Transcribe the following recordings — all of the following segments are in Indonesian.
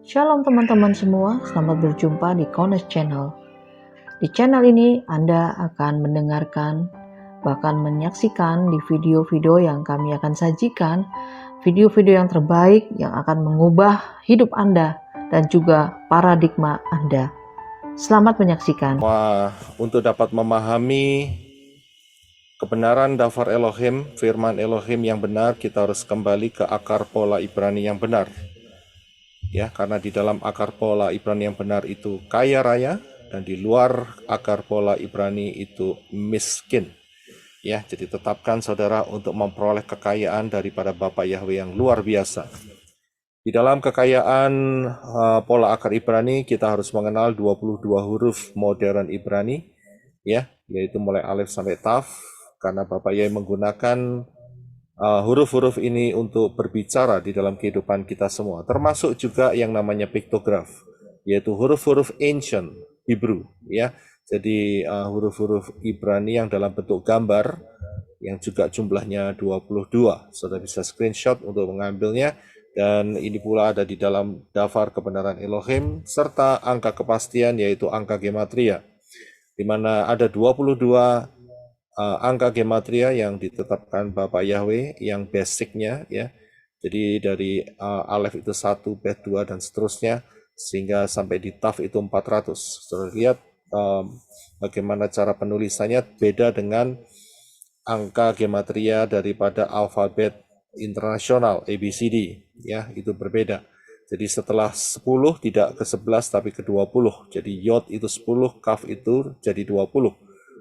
Shalom teman-teman semua, selamat berjumpa di Kones Channel. Di channel ini Anda akan mendengarkan, bahkan menyaksikan di video-video yang kami akan sajikan, video-video yang terbaik yang akan mengubah hidup Anda dan juga paradigma Anda. Selamat menyaksikan. Untuk dapat memahami kebenaran daftar Elohim, firman Elohim yang benar, kita harus kembali ke akar pola Ibrani yang benar. Ya, karena di dalam akar pola Ibrani yang benar itu kaya raya, dan di luar akar pola Ibrani itu miskin. Ya, jadi tetapkan saudara untuk memperoleh kekayaan daripada Bapa Yahweh yang luar biasa. Di dalam kekayaan pola akar Ibrani, kita harus mengenal 22 huruf modern Ibrani, ya, yaitu mulai alif sampai taf, karena Bapak Yahweh menggunakan huruf-huruf ini untuk berbicara di dalam kehidupan kita semua, termasuk juga yang namanya piktograf, yaitu huruf-huruf ancient Hebrew, ya. Jadi huruf-huruf Ibrani yang dalam bentuk gambar, yang juga jumlahnya 22. Saudara bisa screenshot untuk mengambilnya, dan ini pula ada di dalam daftar kebenaran Elohim, serta angka kepastian yaitu angka gematria, di mana ada 22 angka gematria yang ditetapkan Bapak Yahweh yang basicnya, ya. Jadi dari alef itu 1, bet 2 dan seterusnya, sehingga sampai di taf itu 400. Saudara lihat bagaimana cara penulisannya beda dengan angka gematria daripada alfabet internasional ABCD, ya, itu berbeda. Jadi setelah 10 tidak ke 11 tapi ke 20. Jadi yod itu 10, kaf itu jadi 20.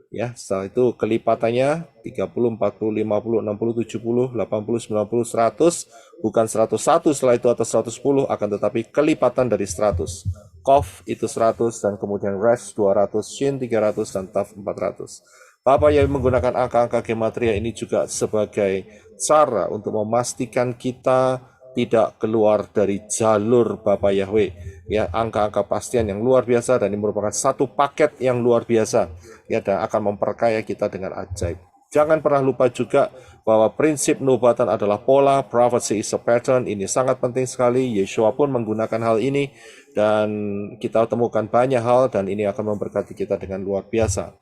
Ya, setelah itu kelipatannya 30, 40, 50, 60, 70, 80, 90, 100, bukan 101 setelah itu atau 110, akan tetapi kelipatan dari 100. Kof itu 100 dan kemudian res 200, shin 300 dan taf 400. Bapak yang menggunakan angka-angka gematria ini juga sebagai cara untuk memastikan kita tidak keluar dari jalur Bapak Yahweh, ya, angka-angka pastian yang luar biasa, dan ini merupakan satu paket yang luar biasa, ya, dan akan memperkaya kita dengan ajaib. Jangan pernah lupa juga bahwa prinsip nubuatan adalah pola, prophecy is a pattern. Ini sangat penting sekali. Yeshua pun menggunakan hal ini, dan kita temukan banyak hal, dan ini akan memberkati kita dengan luar biasa.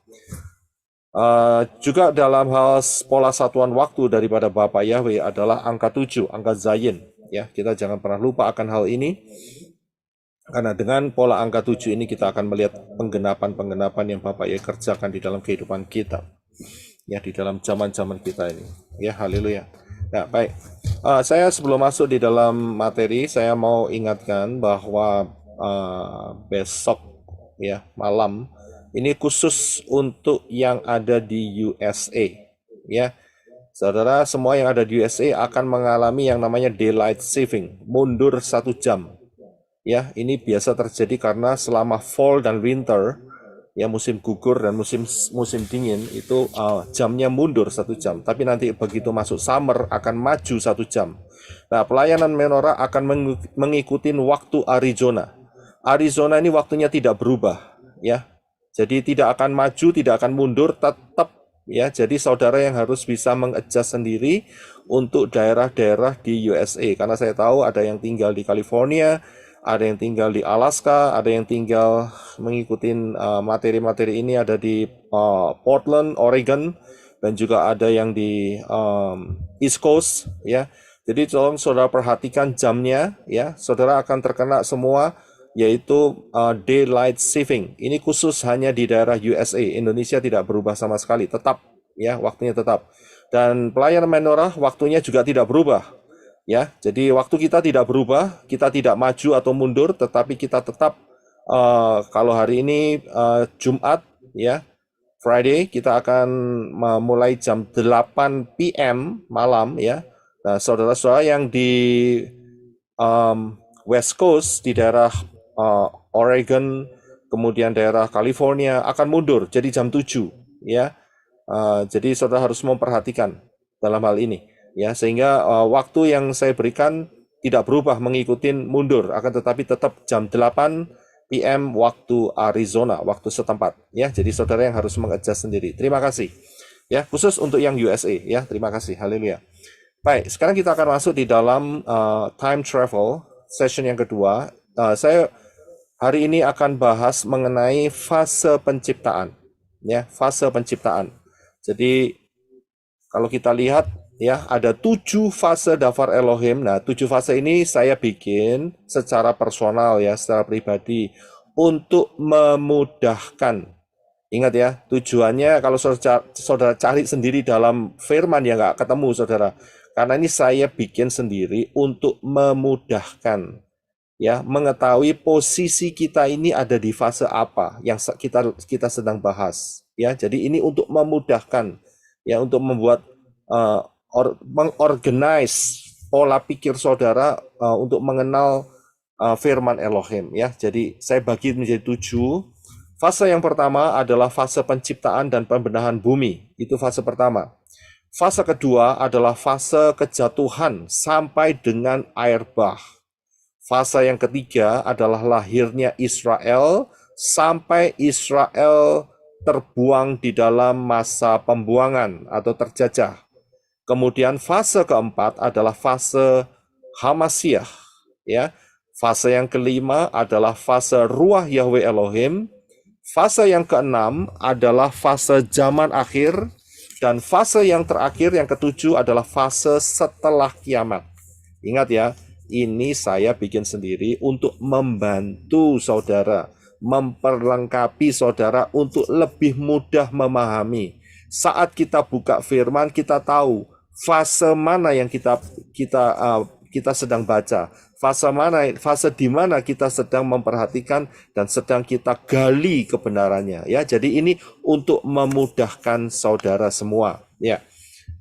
Juga dalam hal pola satuan waktu daripada Bapak Yahweh adalah angka 7, angka Zayin. Ya, kita jangan pernah lupa akan hal ini, karena dengan pola angka 7 ini kita akan melihat penggenapan-penggenapan yang Bapak Yahweh kerjakan di dalam kehidupan kita, ya, di dalam zaman-zaman kita ini. Ya, haleluya. Nah, baik. Saya sebelum masuk di dalam materi, saya mau ingatkan bahwa besok, ya, malam ini khusus untuk yang ada di USA, ya. Saudara, semua yang ada di USA akan mengalami yang namanya daylight saving, mundur 1 jam. Ya, ini biasa terjadi karena selama fall dan winter, ya, musim gugur dan musim dingin itu jamnya mundur 1 jam. Tapi nanti begitu masuk summer akan maju 1 jam. Nah, pelayanan menorah akan mengikuti waktu Arizona. Arizona ini waktunya tidak berubah, ya. Jadi tidak akan maju, tidak akan mundur, tetap, ya. Jadi saudara yang harus bisa mengadjust sendiri untuk daerah-daerah di USA, karena saya tahu ada yang tinggal di California, ada yang tinggal di Alaska, ada yang tinggal mengikuti materi-materi ini ada di Portland, Oregon, dan juga ada yang di East Coast, ya. Jadi tolong saudara perhatikan jamnya, ya. Saudara akan terkena semua, yaitu daylight saving. Ini khusus hanya di daerah USA. Indonesia tidak berubah sama sekali, tetap, ya, waktunya tetap. Dan pelayanan menorah waktunya juga tidak berubah, ya. Jadi waktu kita tidak berubah, kita tidak maju atau mundur, tetapi kita tetap kalau hari ini Jumat, ya, Friday, kita akan mulai jam 8 PM malam, ya. Nah, saudara-saudara yang di West Coast, di daerah Oregon, kemudian daerah California akan mundur jadi jam 7, ya. Jadi saudara harus memperhatikan dalam hal ini, ya, sehingga waktu yang saya berikan tidak berubah mengikuti mundur, akan tetapi tetap jam 8 PM waktu Arizona, waktu setempat, ya. Jadi saudara yang harus mengadjust sendiri. Terima kasih, ya, khusus untuk yang USA, ya. Terima kasih, haleluya. Baik, sekarang kita akan masuk di dalam time travel session yang kedua. Saya hari ini akan bahas mengenai fase penciptaan, ya, fase penciptaan. Jadi kalau kita lihat, ya, ada 7 fase Dafar Elohim. Nah, 7 fase ini saya bikin secara personal, ya, secara pribadi untuk memudahkan. Ingat ya, tujuannya kalau saudara cari sendiri dalam firman ya nggak ketemu saudara. Karena ini saya bikin sendiri untuk memudahkan, ya, mengetahui posisi kita ini ada di fase apa yang kita sedang bahas, ya. Jadi ini untuk memudahkan, ya, untuk membuat mengorganize pola pikir saudara untuk mengenal firman Elohim, ya. Jadi saya bagi menjadi 7. Fase yang pertama adalah fase penciptaan dan pembenahan bumi, itu fase pertama. Fase kedua adalah fase kejatuhan sampai dengan air bah. Fase yang ketiga adalah lahirnya Israel sampai Israel terbuang di dalam masa pembuangan atau terjajah. Kemudian fase keempat adalah fase Hamasyah, ya. Fase yang kelima adalah fase Ruah Yahweh Elohim. Fase yang keenam adalah fase zaman akhir, dan fase yang terakhir yang ketujuh adalah fase setelah kiamat. Ingat ya, ini saya bikin sendiri untuk membantu saudara, memperlengkapi saudara untuk lebih mudah memahami. Saat kita buka firman, kita tahu fase mana yang kita sedang baca, fase di mana kita sedang memperhatikan dan sedang kita gali kebenarannya, ya. Jadi ini untuk memudahkan saudara semua, ya.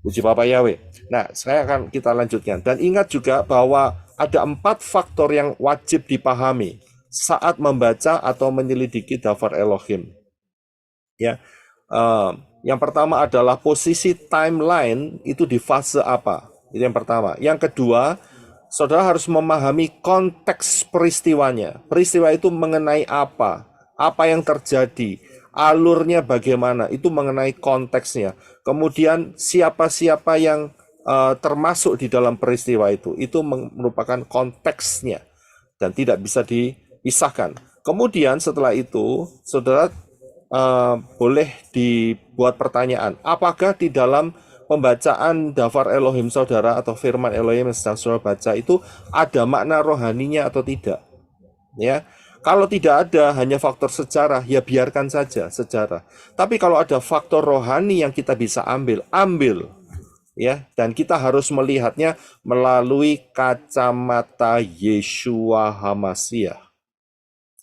Puji Bapa Yahweh. Nah, kita lanjutkan. Dan ingat juga bahwa ada 4 faktor yang wajib dipahami saat membaca atau menyelidiki Dafar Elohim. Ya, yang pertama adalah posisi timeline itu di fase apa. Itu yang pertama. Yang kedua, saudara harus memahami konteks peristiwanya. Peristiwa itu mengenai apa yang terjadi, alurnya bagaimana, itu mengenai konteksnya. Kemudian siapa-siapa yang termasuk di dalam peristiwa itu merupakan konteksnya dan tidak bisa dipisahkan. Kemudian setelah itu, saudara boleh dibuat pertanyaan, apakah di dalam pembacaan Dafar Elohim saudara atau firman Elohim yang sedang saudara baca itu ada makna rohaninya atau tidak, ya. Kalau tidak ada, hanya faktor sejarah, ya biarkan saja sejarah. Tapi kalau ada faktor rohani yang kita bisa ambil, ya. Dan kita harus melihatnya melalui kacamata Yeshua HaMashiach.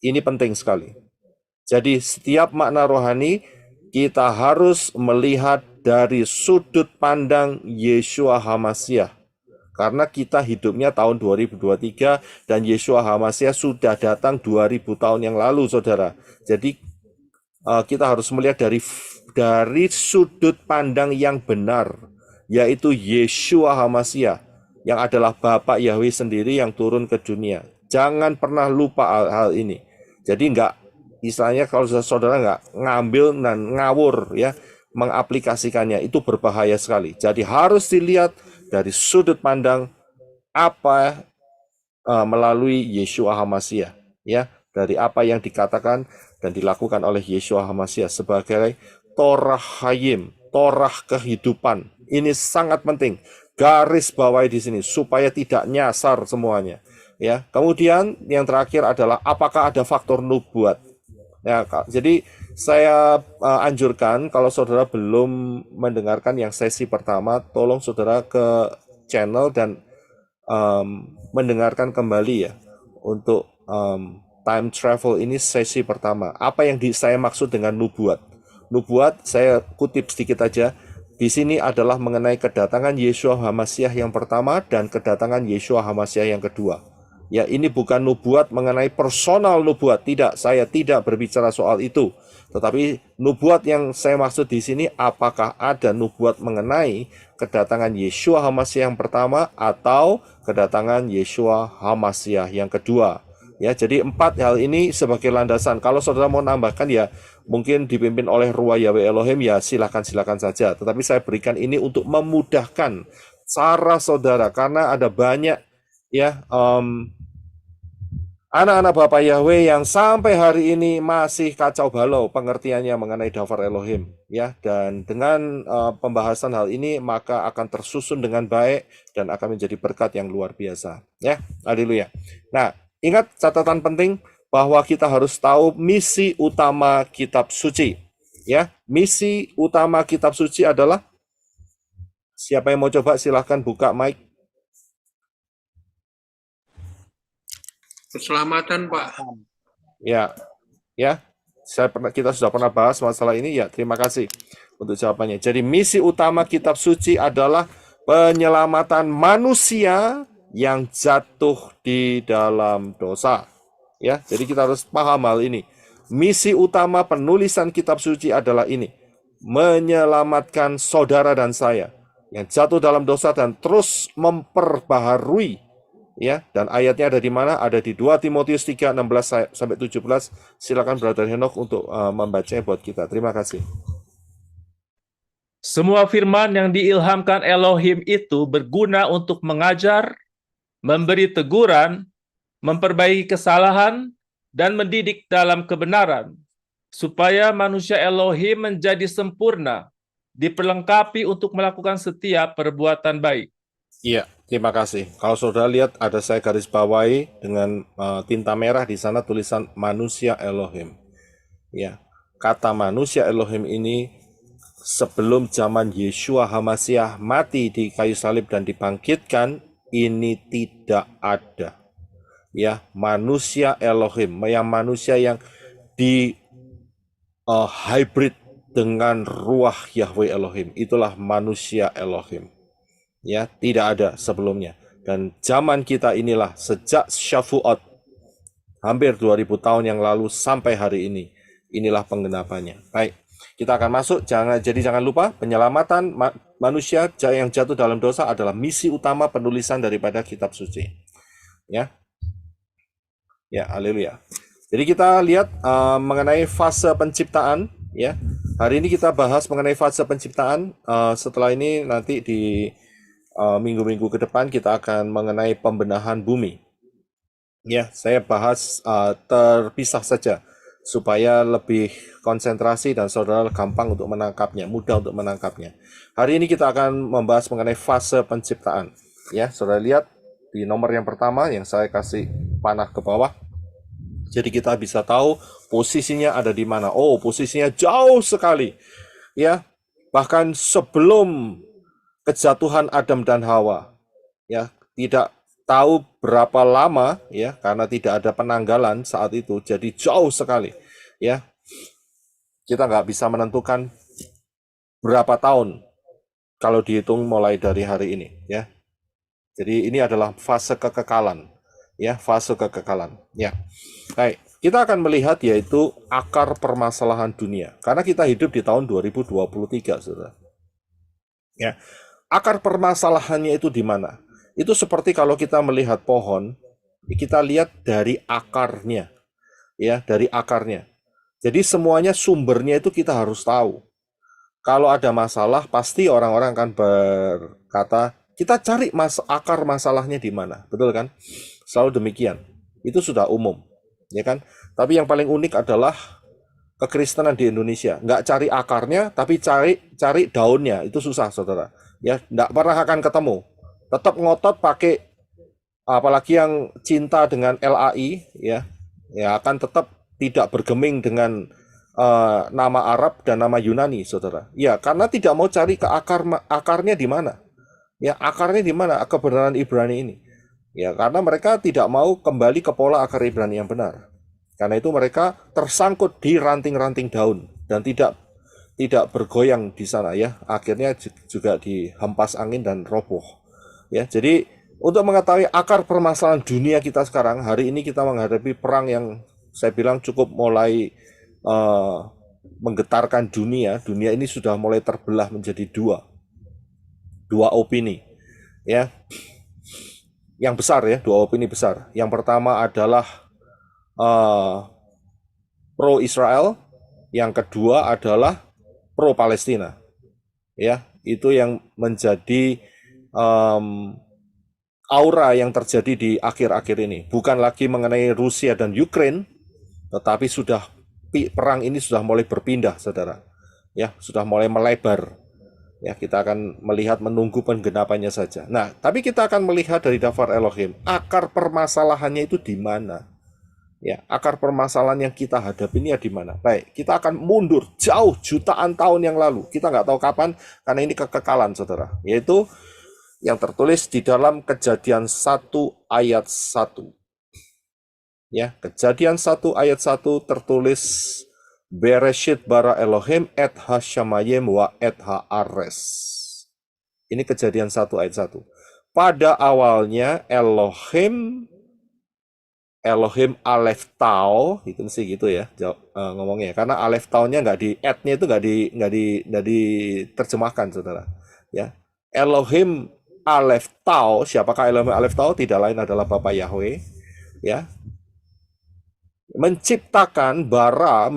Ini penting sekali. Jadi setiap makna rohani kita harus melihat dari sudut pandang Yeshua HaMashiach. Karena kita hidupnya tahun 2023 dan Yeshua HaMashiach sudah datang 2000 tahun yang lalu, saudara. Jadi kita harus melihat dari sudut pandang yang benar, yaitu Yeshua HaMashiach, yang adalah Bapa Yahweh sendiri yang turun ke dunia. Jangan pernah lupa hal ini. Jadi istilahnya kalau saudara nggak ngambil dan ngawur, ya, mengaplikasikannya, itu berbahaya sekali. Jadi harus dilihat dari sudut pandang melalui Yeshua HaMashiach, ya, dari apa yang dikatakan dan dilakukan oleh Yeshua HaMashiach sebagai Torah Hayim, Torah kehidupan. Ini sangat penting. Garis bawahi di sini supaya tidak nyasar semuanya, ya. Kemudian yang terakhir adalah apakah ada faktor nubuat. Ya, jadi saya anjurkan kalau saudara belum mendengarkan yang sesi pertama, tolong saudara ke channel dan mendengarkan kembali, ya, untuk time travel ini sesi pertama. Apa yang saya maksud dengan nubuat? Nubuat, saya kutip sedikit aja. Di sini adalah mengenai kedatangan Yeshua HaMashiach yang pertama dan kedatangan Yeshua HaMashiach yang kedua. Ya, ini bukan nubuat mengenai personal nubuat, tidak. Saya tidak berbicara soal itu. Tetapi nubuat yang saya maksud di sini, apakah ada nubuat mengenai kedatangan Yeshua HaMashiach yang pertama atau kedatangan Yeshua HaMashiach yang kedua. Ya, jadi 4 hal ini sebagai landasan. Kalau saudara mau nambahkan, ya mungkin dipimpin oleh Ruah Yahweh Elohim, ya silakan saja. Tetapi saya berikan ini untuk memudahkan cara saudara, karena ada banyak, ya, anak-anak Bapak Yahweh yang sampai hari ini masih kacau balau pengertiannya mengenai Dafar Elohim, ya. Dan dengan pembahasan hal ini maka akan tersusun dengan baik dan akan menjadi berkat yang luar biasa, ya. Haleluya. Nah, ingat catatan penting bahwa kita harus tahu misi utama kitab suci, ya. Misi utama kitab suci adalah, siapa yang mau coba silahkan buka mic. Keselamatan, Pak. Ya, ya. Kita sudah pernah bahas masalah ini, ya. Terima kasih untuk jawabannya. Jadi misi utama kitab suci adalah penyelamatan manusia yang jatuh di dalam dosa. Ya, jadi kita harus paham hal ini. Misi utama penulisan kitab suci adalah ini: menyelamatkan saudara dan saya yang jatuh dalam dosa dan terus memperbaharui, ya. Dan ayatnya ada di mana? Ada di 2 Timotius 3, 16 sampai 17. Silakan Brother Henok untuk membacanya buat kita. Terima kasih. Semua firman yang diilhamkan Elohim itu berguna untuk mengajar, memberi teguran, memperbaiki kesalahan, dan mendidik dalam kebenaran, supaya manusia Elohim menjadi sempurna, diperlengkapi untuk melakukan setiap perbuatan baik. Iya, terima kasih. Kalau saudara lihat, ada saya garis bawahi dengan tinta merah di sana tulisan manusia Elohim. Ya, kata manusia Elohim ini sebelum zaman Yeshua HaMashiach mati di kayu salib dan dibangkitkan, ini tidak ada. Ya, manusia Elohim, yang manusia yang di hybrid dengan ruah Yahweh Elohim, itulah manusia Elohim. Ya, tidak ada sebelumnya. Dan zaman kita inilah sejak Shavuot hampir 2000 tahun yang lalu sampai hari ini, inilah penggenapannya. Baik, kita akan masuk. Jangan lupa, penyelamatan manusia yang jatuh dalam dosa adalah misi utama penulisan daripada kitab suci. Ya. Ya, haleluya. Jadi kita lihat mengenai fase penciptaan, ya. Hari ini kita bahas mengenai fase penciptaan. Setelah ini nanti di minggu-minggu ke depan kita akan mengenai pembenahan bumi. Ya, saya bahas terpisah saja supaya lebih konsentrasi dan saudara gampang untuk menangkapnya, mudah untuk menangkapnya. Hari ini kita akan membahas mengenai fase penciptaan. Ya, saudara lihat di nomor yang pertama yang saya kasih panah ke bawah. Jadi kita bisa tahu posisinya ada di mana. Oh, posisinya jauh sekali. Ya, bahkan sebelum kejatuhan Adam dan Hawa. Ya, tidak tahu berapa lama, ya, karena tidak ada penanggalan saat itu. Jadi jauh sekali. Ya, kita nggak bisa menentukan berapa tahun kalau dihitung mulai dari hari ini. Ya, jadi ini adalah fase kekekalan. Ya, fase kekekalan. Ya. Baik, kita akan melihat yaitu akar permasalahan dunia. Karena kita hidup di tahun 2023, Saudara. Ya. Akar permasalahannya itu di mana? Itu seperti kalau kita melihat pohon, kita lihat dari akarnya. Ya, dari akarnya. Jadi semuanya sumbernya itu kita harus tahu. Kalau ada masalah, pasti orang-orang akan berkata, kita cari akar masalahnya di mana. Betul kan? Selalu demikian. Itu sudah umum, ya kan? Tapi yang paling unik adalah kekristenan di Indonesia. Nggak cari akarnya, tapi cari daunnya. Itu susah, saudara. Ya, nggak pernah akan ketemu. Tetap ngotot pakai, apalagi yang cinta dengan LAI, ya akan tetap tidak bergeming dengan nama Arab dan nama Yunani, saudara. Ya, karena tidak mau cari ke akarnya di mana. Ya, akarnya di mana kebenaran Ibrani ini. Ya, karena mereka tidak mau kembali ke pola akar Ibrani yang benar. Karena itu mereka tersangkut di ranting-ranting daun dan tidak bergoyang di sana, ya. Akhirnya juga dihempas angin dan roboh. Ya, jadi untuk mengetahui akar permasalahan dunia kita sekarang, hari ini kita menghadapi perang yang saya bilang cukup mulai menggetarkan dunia. Dunia ini sudah mulai terbelah menjadi dua opini, ya. Yang besar, ya, dua opini besar. Yang pertama adalah pro Israel, yang kedua adalah pro Palestina. Ya, itu yang menjadi aura yang terjadi di akhir-akhir ini. Bukan lagi mengenai Rusia dan Ukraina, tetapi perang ini sudah mulai berpindah, saudara. Ya, sudah mulai melebar. Ya, kita akan menunggu penggenapannya saja. Nah, tapi kita akan melihat dari Dafar Elohim, akar permasalahannya itu di mana? Ya, akar permasalahan yang kita hadapi ini ya di mana? Baik, kita akan mundur jauh jutaan tahun yang lalu. Kita nggak tahu kapan, karena ini kekekalan, saudara. Yaitu yang tertulis di dalam Kejadian 1 ayat 1. Ya, Kejadian 1 ayat 1 tertulis Bereshit bara Elohim et ha-shamayim wa et ha-ares. Ini Kejadian 1 ayat 1. Pada awalnya Elohim Aleph Tau, itu sih gitu ya ngomongnya, karena Aleph Tau-nya nggak di et-nya itu nggak diterjemahkan, saudara. Ya, Elohim Aleph Tau, siapakah Elohim Aleph Tau? Tidak lain adalah Bapa Yahweh, ya, menciptakan bara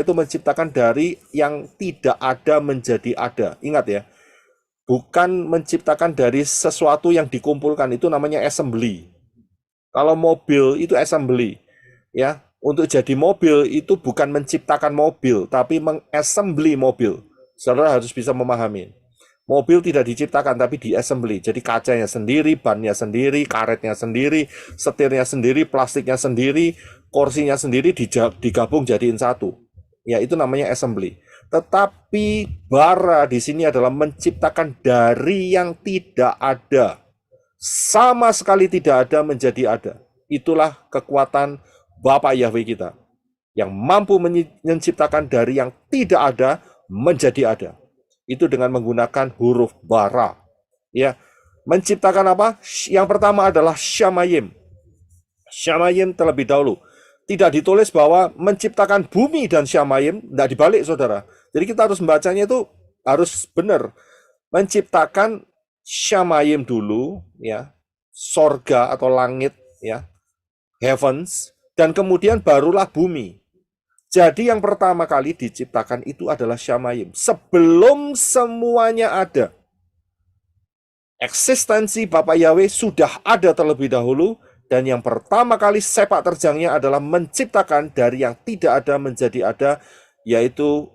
itu menciptakan dari yang tidak ada menjadi ada. Ingat ya, bukan menciptakan dari sesuatu yang dikumpulkan, itu namanya assembly. Kalau mobil itu assembly, ya. Untuk jadi mobil itu bukan menciptakan mobil, tapi mengassembly mobil. Saudara harus bisa memahami. Mobil tidak diciptakan, tapi diassembly. Jadi kacanya sendiri, bannya sendiri, karetnya sendiri, setirnya sendiri, plastiknya sendiri, kursinya sendiri, digabung jadiin satu. Ya, itu namanya assembly. Tetapi bara di sini adalah menciptakan dari yang tidak ada. Sama sekali tidak ada menjadi ada. Itulah kekuatan Bapa Yahweh kita, yang mampu menciptakan dari yang tidak ada menjadi ada. Itu dengan menggunakan huruf bara. Ya, menciptakan apa? Yang pertama adalah Shamayim. Shamayim terlebih dahulu. Tidak ditulis bahwa menciptakan bumi dan Shamayim, tidak dibalik, saudara. Jadi kita harus membacanya itu harus benar. Menciptakan Shamayim dulu, ya, sorga atau langit, ya, heavens, dan kemudian barulah bumi. Jadi yang pertama kali diciptakan itu adalah Shamayim. Sebelum semuanya ada. Eksistensi Bapa Yahweh sudah ada terlebih dahulu. Dan yang pertama kali sepak terjangnya adalah menciptakan dari yang tidak ada menjadi ada. Yaitu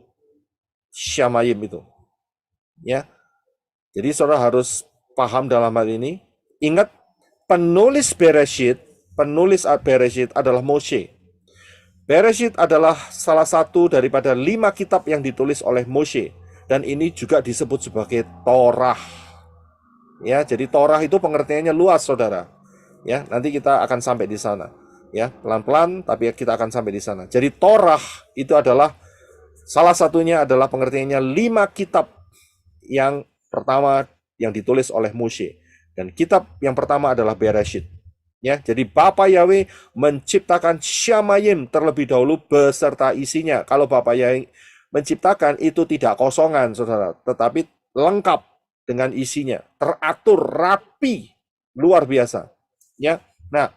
Shamayim itu. Ya. Jadi saudara harus paham dalam hal ini. Ingat, penulis Bereshit adalah Moshe. Bereshit adalah salah satu daripada 5 kitab yang ditulis oleh Moshe, dan ini juga disebut sebagai Torah. Ya, jadi Torah itu pengertiannya luas, saudara. Ya, nanti kita akan sampai di sana. Ya, pelan-pelan, tapi kita akan sampai di sana. Jadi Torah itu adalah salah satunya adalah pengertiannya 5 kitab yang pertama yang ditulis oleh Moshe, dan kitab yang pertama adalah Bereshit. Ya, jadi Bapa Yahweh menciptakan Shamayim terlebih dahulu beserta isinya. Kalau Bapa Yahweh menciptakan itu tidak kosongan, saudara, tetapi lengkap dengan isinya, teratur, rapi, luar biasa. Ya, nah,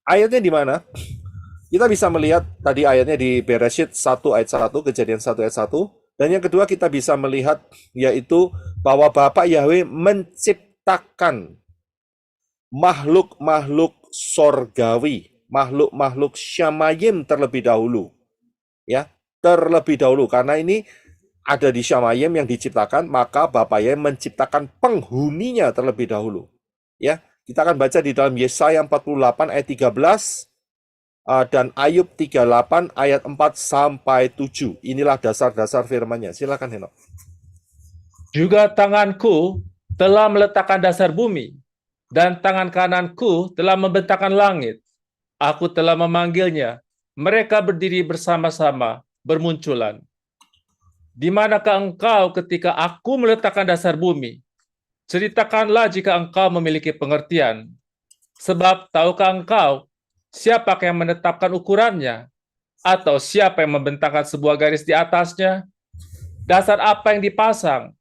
ayatnya di mana? Kita bisa melihat tadi ayatnya di Bereshit 1 ayat 1, Kejadian 1 ayat 1. Dan yang kedua kita bisa melihat yaitu bahwa Bapa Yahweh menciptakan makhluk-makhluk sorgawi, makhluk-makhluk Shamayim terlebih dahulu. Ya, terlebih dahulu, karena ini ada di Shamayim yang diciptakan, maka Bapa Yahweh menciptakan penghuninya terlebih dahulu. Ya, kita akan baca di dalam Yesaya 48 ayat 13 dan Ayub 38 ayat 4 sampai 7. Inilah dasar-dasar firman-Nya. Silakan, Henok. Juga tanganku telah meletakkan dasar bumi, dan tangan kananku telah membentangkan langit. Aku telah memanggilnya. Mereka berdiri bersama-sama, bermunculan. Di manakah engkau ketika aku meletakkan dasar bumi? Ceritakanlah jika engkau memiliki pengertian. Sebab tahukah engkau siapa yang menetapkan ukurannya? Atau siapa yang membentangkan sebuah garis di atasnya? Dasar apa yang dipasang?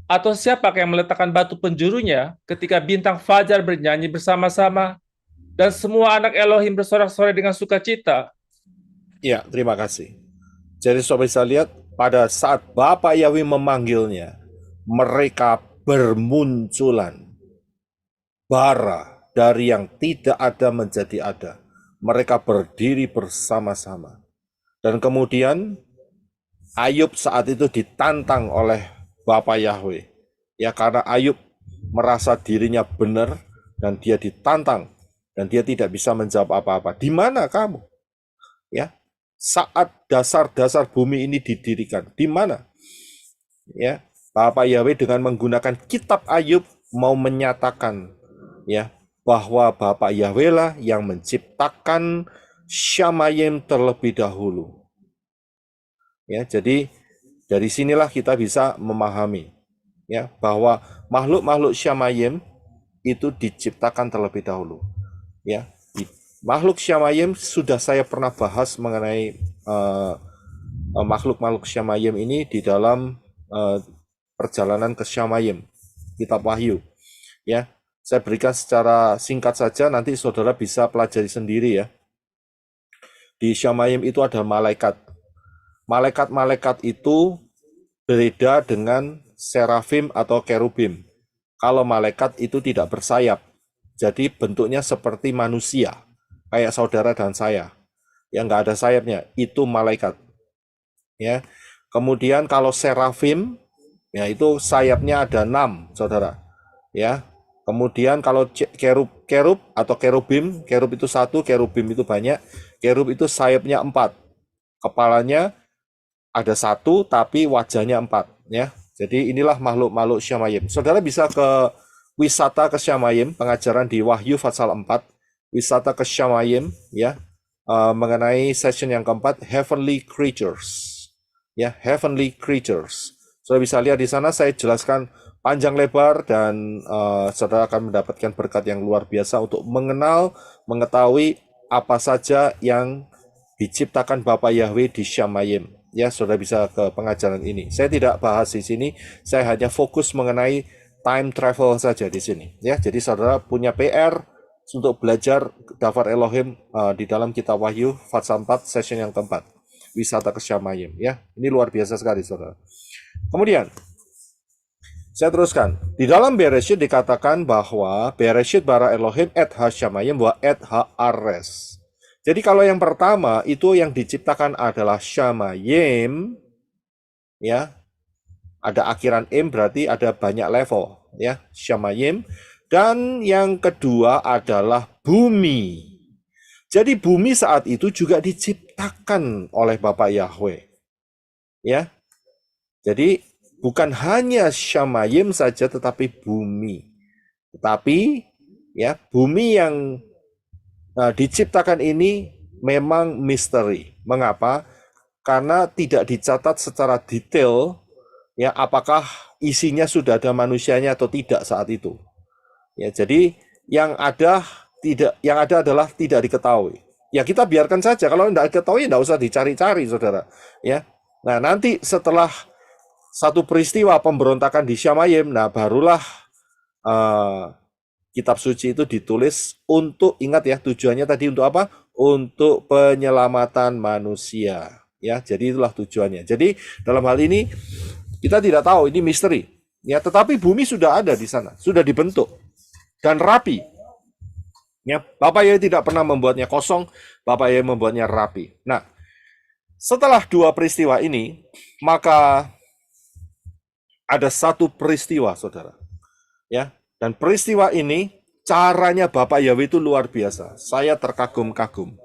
Atau siapa yang meletakkan batu penjurunya ketika bintang fajar bernyanyi bersama-sama dan semua anak Elohim bersorak-sorai dengan sukacita? Ya, terima kasih. Jadi saudara bisa lihat pada saat Bapa Yahweh memanggilnya, mereka bermunculan bara dari yang tidak ada menjadi ada. Mereka berdiri bersama-sama. Dan kemudian Ayub saat itu ditantang oleh Bapa Yahweh. Ya, karena Ayub merasa dirinya benar dan dia ditantang dan dia tidak bisa menjawab apa-apa. Di mana kamu? Ya, saat dasar-dasar bumi ini didirikan, di mana? Ya, Bapa Yahweh dengan menggunakan kitab Ayub mau menyatakan ya bahwa Bapa Yahweh lah yang menciptakan Syamayim terlebih dahulu. Ya, jadi dari sinilah kita bisa memahami ya bahwa makhluk-makhluk Syamayim itu diciptakan terlebih dahulu. Ya, makhluk Syamayim sudah saya pernah bahas mengenai makhluk-makhluk Syamayim ini di dalam perjalanan ke Syamayim, kitab Wahyu. Ya, saya berikan secara singkat saja, nanti saudara bisa pelajari sendiri ya. Di Syamayim itu ada malaikat. Malaikat-malaikat itu berbeda dengan serafim atau kerubim. Kalau malaikat itu tidak bersayap, jadi bentuknya seperti manusia, kayak saudara dan saya, yang nggak ada sayapnya, itu malaikat. Ya, kemudian kalau serafim, ya itu sayapnya ada 6, saudara. Ya, kemudian kalau kerub atau kerubim, kerub itu 1, kerubim itu banyak, kerub itu sayapnya 4, kepalanya ada 1 tapi wajahnya 4 ya. Jadi inilah makhluk-makhluk Syamayim. Saudara bisa ke wisata ke Syamayim, pengajaran di Wahyu pasal 4, wisata ke Syamayim ya, mengenai session yang keempat, heavenly creatures. Ya, heavenly creatures. Saudara bisa lihat di sana saya jelaskan panjang lebar dan saudara akan mendapatkan berkat yang luar biasa untuk mengenal, mengetahui apa saja yang diciptakan Bapa Yahweh di Syamayim. Ya, saudara bisa ke pengajaran ini. Saya tidak bahas di sini, saya hanya fokus mengenai time travel saja di sini. Ya, jadi saudara punya PR untuk belajar Dafar Elohim di dalam kitab Wahyu pasal 4 session yang keempat, wisata ke Syamayim. Ya, ini luar biasa sekali, saudara. Kemudian saya teruskan. Di dalam Bereshit dikatakan bahwa Bereshit bara Elohim et ha Syamayim wa et ha ares. Jadi kalau yang pertama itu yang diciptakan adalah Syamayim, ya, ada akhiran im berarti ada banyak level, ya, Syamayim. Dan yang kedua adalah bumi. Jadi bumi saat itu juga diciptakan oleh Bapa Yahweh, ya. Jadi bukan hanya Syamayim saja, tetapi bumi. Tetapi ya bumi yang diciptakan ini memang misteri. Mengapa? Karena tidak dicatat secara detail ya apakah isinya sudah ada manusianya atau tidak saat itu. Ya, jadi yang ada adalah tidak diketahui. Ya kita biarkan saja, kalau tidak diketahui tidak usah dicari-cari, saudara. Ya. Nah, nanti setelah satu peristiwa pemberontakan di Syamayim, nah barulah kitab suci itu ditulis untuk, ingat ya, tujuannya tadi untuk apa? Untuk penyelamatan manusia. Ya, jadi itulah tujuannya. Jadi dalam hal ini kita tidak tahu, ini misteri. Ya, tetapi bumi sudah ada di sana, sudah dibentuk dan rapi. Ya, Bapa Yahweh tidak pernah membuatnya kosong, Bapa Yahweh membuatnya rapi. Nah, setelah dua peristiwa ini, maka ada satu peristiwa, saudara. Ya, dan peristiwa ini caranya Bapak Yahweh itu luar biasa. Saya terkagum-kagum.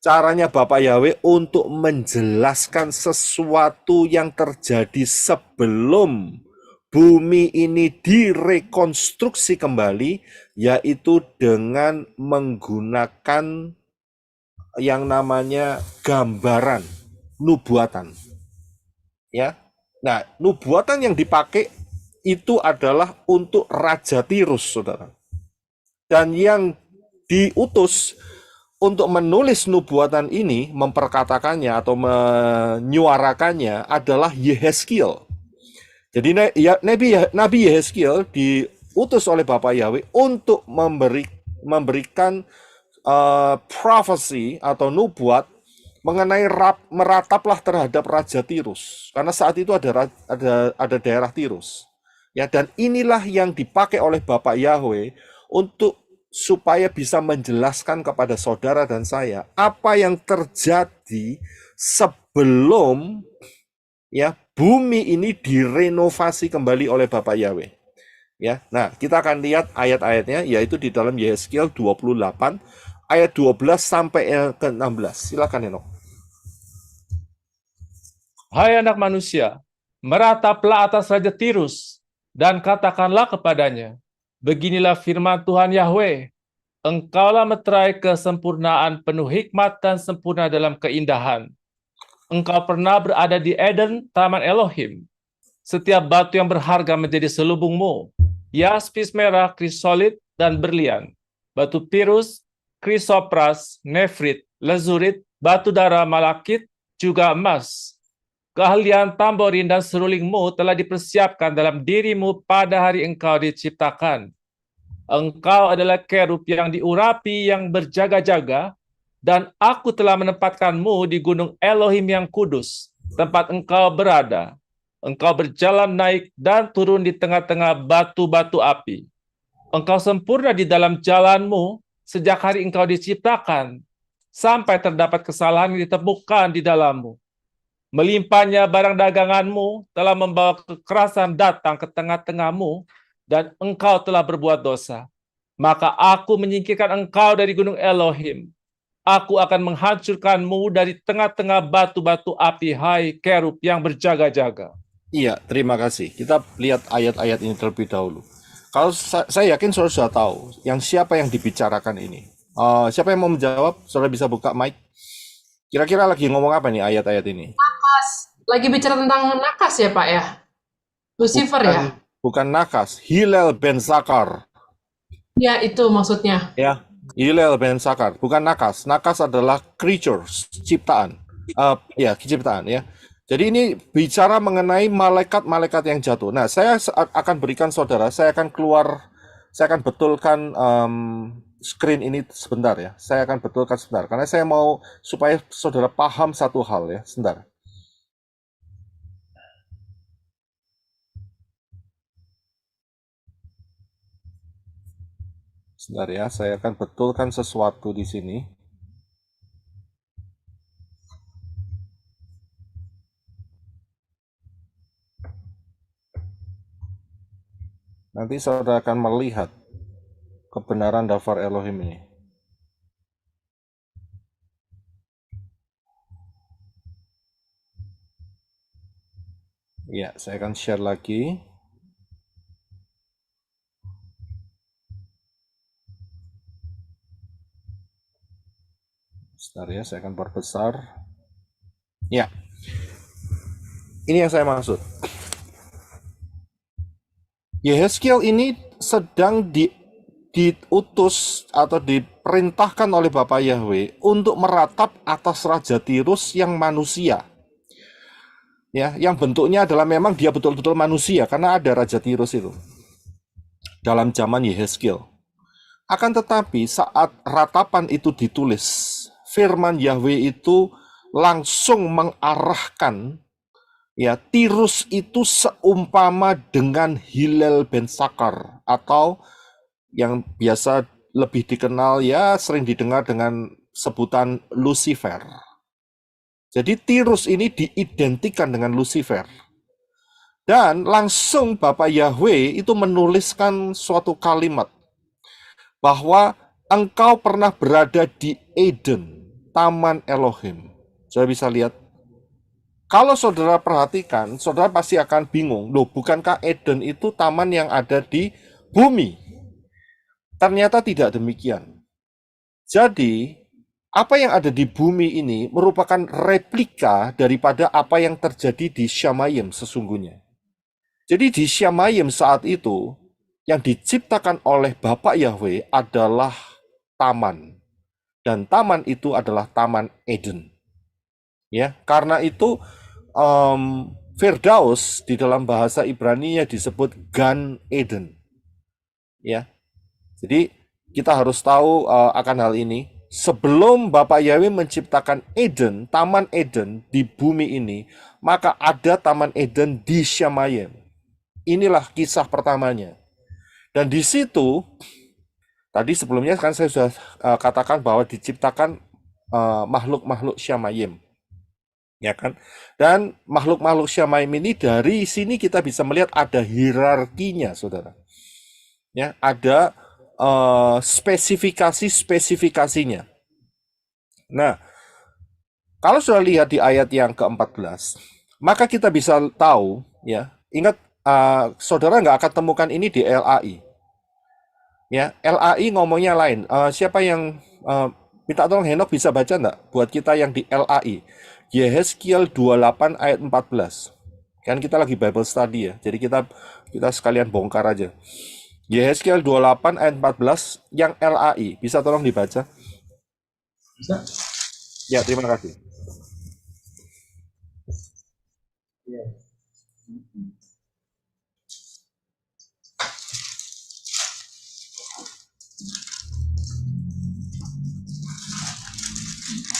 Caranya Bapak Yahweh untuk menjelaskan sesuatu yang terjadi sebelum bumi ini direkonstruksi kembali, yaitu dengan menggunakan yang namanya gambaran nubuatan. Ya. Nah, nubuatan yang dipakai itu adalah untuk Raja Tirus, saudara. Dan yang diutus untuk menulis nubuatan ini, memperkatakannya atau menyuarakannya adalah Yehezkiel. Jadi Nabi Yehezkiel diutus oleh Bapa Yahweh untuk memberikan prophecy atau nubuat mengenai merataplah terhadap Raja Tirus. Karena saat itu ada daerah Tirus. Ya, dan inilah yang dipakai oleh Bapak Yahweh untuk supaya bisa menjelaskan kepada saudara dan saya apa yang terjadi sebelum ya bumi ini direnovasi kembali oleh Bapak Yahweh. Ya, nah kita akan lihat ayat-ayatnya yaitu di dalam Yehezkiel 28 ayat 12 sampai ke 16. Silakan Henok. Hai anak manusia, merataplah atas Raja Tirus, dan katakanlah kepadanya, beginilah firman Tuhan Yahweh, engkaulah meterai kesempurnaan penuh hikmat dan sempurna dalam keindahan. Engkau pernah berada di Eden, taman Elohim. Setiap batu yang berharga menjadi selubungmu, yaspis merah, krisolit, dan berlian. Batu pirus, krisopras, nefrit, lazurit, batu dara, malakit, juga emas. Keahlian tamborin dan serulingmu telah dipersiapkan dalam dirimu pada hari engkau diciptakan. Engkau adalah kerub yang diurapi yang berjaga-jaga, dan aku telah menempatkanmu di gunung Elohim yang kudus, tempat engkau berada. Engkau berjalan naik dan turun di tengah-tengah batu-batu api. Engkau sempurna di dalam jalanmu sejak hari engkau diciptakan, sampai terdapat kesalahan yang ditemukan di dalammu. Melimpahnya barang daganganmu telah membawa kekerasan datang ke tengah-tengahmu, dan engkau telah berbuat dosa. Maka aku menyingkirkan engkau dari gunung Elohim. Aku akan menghancurkanmu dari tengah-tengah batu-batu api, hai kerub yang berjaga-jaga. Iya, terima kasih. Kita lihat ayat-ayat ini terlebih dahulu. Kalau saya yakin saudara sudah tahu yang siapa yang dibicarakan ini. Siapa yang mau menjawab? Saudara bisa buka mic. Kira-kira lagi ngomong apa nih ayat-ayat ini? Nakas. Lagi bicara tentang nakas ya Pak ya? Lucifer ya? Bukan nakas, Hillel ben Zakar. Ya itu maksudnya. Ya, Hillel ben Zakar, bukan nakas. Nakas adalah creatures, ciptaan. Ciptaan ya. Jadi ini bicara mengenai malaikat-malaikat yang jatuh. Nah, saya akan berikan saudara, saya akan betulkan screen ini sebentar ya. Saya akan betulkan sebentar, karena saya mau supaya saudara paham satu hal ya, sebentar. Sebentar ya, saya akan betulkan sesuatu di sini. Nanti saudara akan melihat kebenaran Dafar Elohim ini. Ya, saya akan share lagi. Sebentar ya, saya akan perbesar. Ya, ini yang saya maksud. Yehezkiel ini sedang diutus atau diperintahkan oleh Bapak Yahweh untuk meratap atas Raja Tirus yang manusia. Ya, yang bentuknya adalah memang dia betul-betul manusia karena ada Raja Tirus itu dalam zaman Yehezkiel. Akan tetapi saat ratapan itu ditulis, firman Yahweh itu langsung mengarahkan ya, Tirus itu seumpama dengan Hillel ben Zakar, atau yang biasa lebih dikenal ya sering didengar dengan sebutan Lucifer. Jadi Tirus ini diidentikan dengan Lucifer. Dan langsung Bapak Yahweh itu menuliskan suatu kalimat bahwa engkau pernah berada di Eden, taman Elohim. Saudara bisa lihat. Kalau saudara perhatikan, saudara pasti akan bingung. Loh, bukankah Eden itu taman yang ada di bumi? Ternyata tidak demikian. Jadi, apa yang ada di bumi ini merupakan replika daripada apa yang terjadi di Shamayim sesungguhnya. Jadi di Shamayim saat itu, yang diciptakan oleh Bapak Yahweh adalah taman. Dan taman itu adalah Taman Eden. Ya, karena itu Firdaus di dalam bahasa Ibrani disebut Gan Eden. Ya. Jadi kita harus tahu akan hal ini. Sebelum Bapak Yahweh menciptakan Eden, Taman Eden di bumi ini, maka ada Taman Eden di Shamayim. Inilah kisah pertamanya. Dan di situ, tadi sebelumnya kan saya sudah katakan bahwa diciptakan makhluk-makhluk Syamayim. Ya kan? Dan makhluk-makhluk Syamayim ini dari sini kita bisa melihat ada hierarkinya, saudara. Ya, ada spesifikasinya. Nah, kalau sudah lihat di ayat yang ke-14, maka kita bisa tahu, ya, ingat, saudara nggak akan temukan ini di LAI. Ya, LAI ngomongnya lain. Siapa yang minta tolong Henok bisa baca enggak buat kita yang di LAI? Yehezkiel 28 ayat 14. Kan kita lagi Bible study ya. Jadi kita sekalian bongkar aja. Yehezkiel 28 ayat 14 yang LAI. Bisa tolong dibaca? Bisa? Ya, terima kasih. Iya.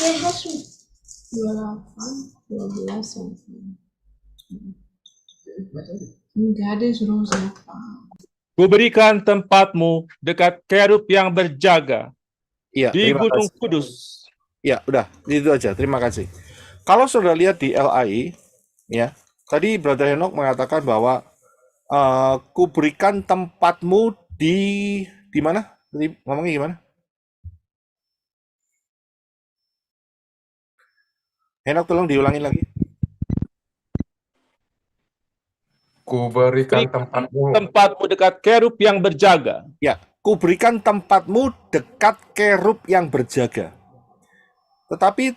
Yehezkiel 28, 12 ya. Enggak ada yang suruh siapa. Kuberikan tempatmu dekat kerub yang berjaga Iya, di terima Gunung kasih. Kudus. Ya, udah, itu aja. Terima kasih. Kalau sudah lihat di LAI, ya, tadi Brother Henok mengatakan bahwa kuberikan tempatmu di mana? Tadi ngomongnya gimana? Henok, tolong diulangin lagi. Kuberikan Tempatmu dekat kerub yang berjaga. Ya, kuberikan tempatmu dekat kerub yang berjaga. Tetapi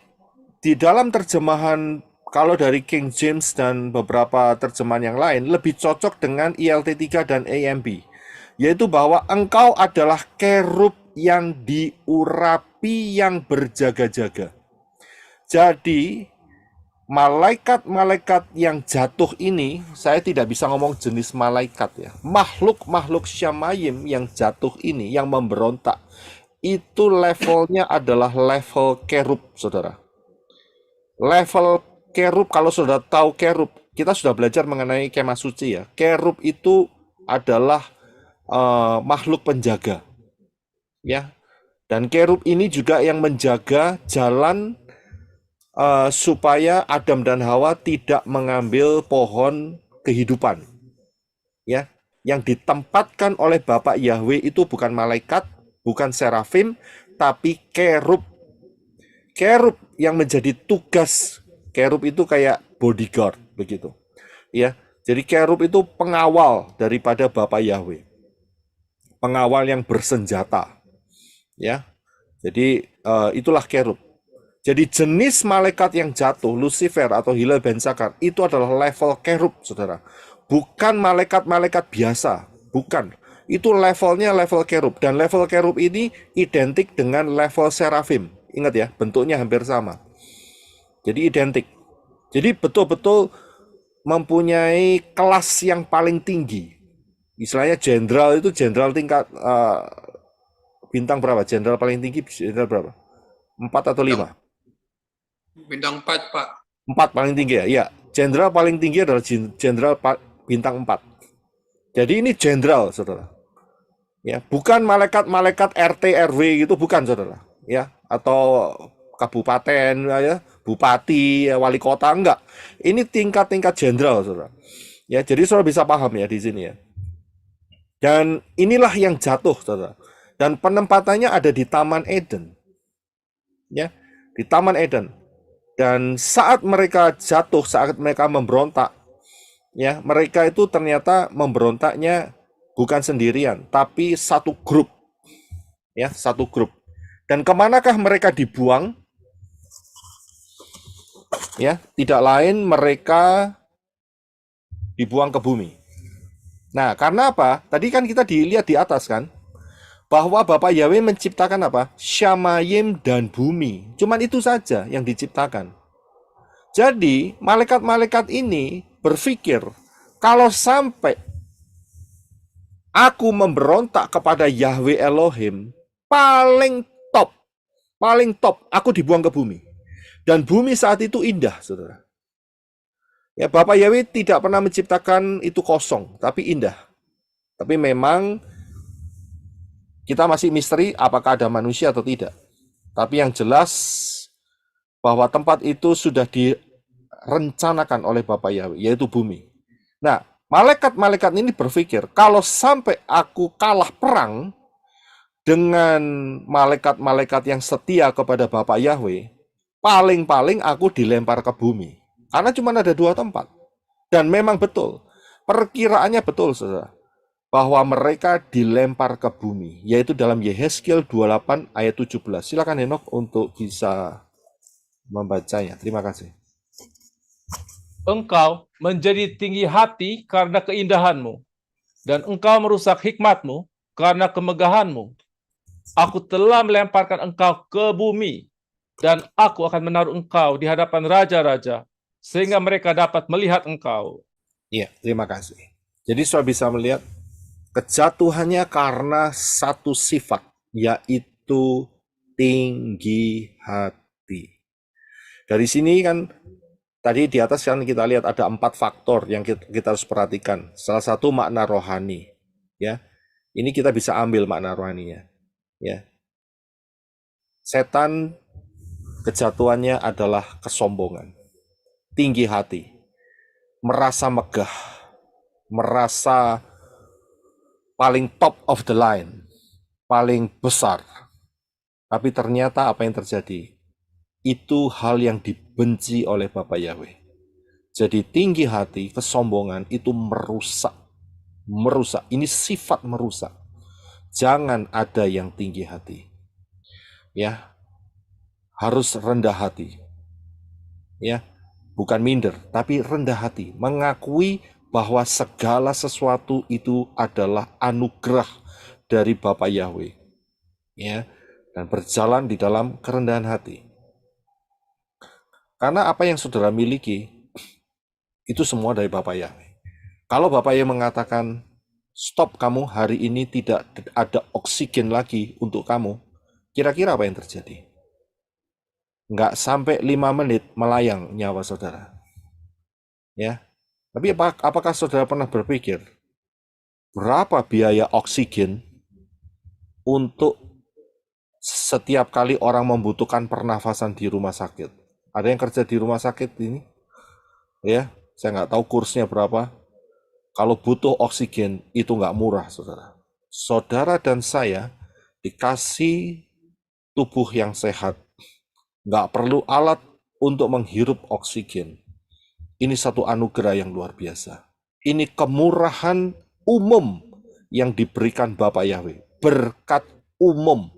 di dalam terjemahan, kalau dari King James dan beberapa terjemahan yang lain, lebih cocok dengan ILT3 dan AMB. Yaitu bahwa engkau adalah kerub yang diurapi yang berjaga-jaga. Jadi, malaikat-malaikat yang jatuh ini, saya tidak bisa ngomong jenis malaikat ya. Makhluk-makhluk Syamayim yang jatuh ini, yang memberontak, itu levelnya adalah level kerub, saudara. Level kerub, kalau sudah tahu kerub, kita sudah belajar mengenai kemah suci ya. Kerub itu adalah makhluk penjaga. Ya. Dan kerub ini juga yang menjaga jalan supaya Adam dan Hawa tidak mengambil pohon kehidupan. Ya, yang ditempatkan oleh Bapak Yahweh itu bukan malaikat, bukan serafim, tapi kerub. Kerub yang menjadi tugas. Kerub itu kayak bodyguard begitu. Ya, jadi kerub itu pengawal daripada Bapak Yahweh. Pengawal yang bersenjata. Ya. Jadi itulah kerub. Jadi jenis malaikat yang jatuh, Lucifer atau Hillel ben Zakar, itu adalah level kerub, saudara. Bukan malaikat-malaikat biasa, bukan. Itu levelnya level kerub. Dan level kerub ini identik dengan level serafim. Ingat ya, bentuknya hampir sama. Jadi identik. Jadi betul-betul mempunyai kelas yang paling tinggi. Istilahnya jenderal itu jenderal tingkat bintang berapa? Jenderal paling tinggi jenderal berapa? 4 atau 5? Bintang 4, Pak. 4 paling tinggi ya? Iya. Jenderal paling tinggi adalah jenderal bintang 4. Jadi ini jenderal, saudara. Ya, bukan malaikat-malaikat RT RW gitu, bukan, saudara. Ya, atau kabupaten ya, bupati, ya, wali kota, enggak. Ini tingkat-tingkat jenderal, saudara. Ya, jadi saudara bisa paham ya di sini ya. Dan inilah yang jatuh, saudara. Dan penempatannya ada di Taman Eden. Ya, di Taman Eden. Dan saat mereka jatuh, saat mereka memberontak, ya, mereka itu ternyata memberontaknya bukan sendirian, tapi satu grup. Ya, satu grup. Dan kemanakah mereka dibuang? Ya, tidak lain mereka dibuang ke bumi. Nah, karena apa? Tadi kan kita dilihat di atas kan, bahwa Bapak Yahweh menciptakan apa? Syamayim dan bumi. Cuman itu saja yang diciptakan. Jadi, malaikat-malaikat ini berpikir, kalau sampai aku memberontak kepada Yahweh Elohim, paling top, aku dibuang ke bumi. Dan bumi saat itu indah, saudara. Ya, Bapak Yahweh tidak pernah menciptakan itu kosong, tapi indah. Tapi memang kita masih misteri apakah ada manusia atau tidak. Tapi yang jelas bahwa tempat itu sudah direncanakan oleh Bapak Yahweh, yaitu bumi. Nah, malaikat-malaikat ini berpikir, kalau sampai aku kalah perang dengan malaikat-malaikat yang setia kepada Bapak Yahweh, paling-paling aku dilempar ke bumi. Karena cuma ada 2 tempat. Dan memang betul, perkiraannya betul, saudara, bahwa mereka dilempar ke bumi, yaitu dalam Yehezkiel 28 ayat 17. Silakan Henok untuk bisa membacanya. Terima kasih. Engkau menjadi tinggi hati karena keindahanmu, dan engkau merusak hikmatmu karena kemegahanmu. Aku telah melemparkan engkau ke bumi, dan aku akan menaruh engkau di hadapan raja-raja, sehingga mereka dapat melihat engkau. Iya, terima kasih. Jadi sudah bisa melihat kejatuhannya karena satu sifat, yaitu tinggi hati. Dari sini kan, tadi di atas kan kita lihat ada 4 faktor yang kita harus perhatikan. Salah satu makna rohani. Ya, ini kita bisa ambil makna rohaninya. Ya, setan kejatuhannya adalah kesombongan, tinggi hati, merasa megah, merasa paling top of the line, paling besar. Tapi ternyata apa yang terjadi? Itu hal yang dibenci oleh Bapak Yahweh. Jadi tinggi hati, kesombongan itu merusak. Merusak, ini sifat merusak. Jangan ada yang tinggi hati. Ya, harus rendah hati. Ya, bukan minder, tapi rendah hati, mengakui bahwa segala sesuatu itu adalah anugerah dari Bapa Yahweh. Ya, dan berjalan di dalam kerendahan hati. Karena apa yang saudara miliki itu semua dari Bapa Yahweh. Kalau Bapa Yahweh mengatakan, stop, kamu hari ini tidak ada oksigen lagi untuk kamu, kira-kira apa yang terjadi? Nggak sampai 5 menit melayang nyawa saudara. Ya, tapi apakah saudara pernah berpikir berapa biaya oksigen untuk setiap kali orang membutuhkan pernafasan di rumah sakit? Ada yang kerja di rumah sakit ini? Ya, saya nggak tahu kursnya berapa. Kalau butuh oksigen itu nggak murah, saudara. Saudara dan saya dikasih tubuh yang sehat, nggak perlu alat untuk menghirup oksigen. Ini satu anugerah yang luar biasa. Ini kemurahan umum yang diberikan Bapak Yahweh. Berkat umum.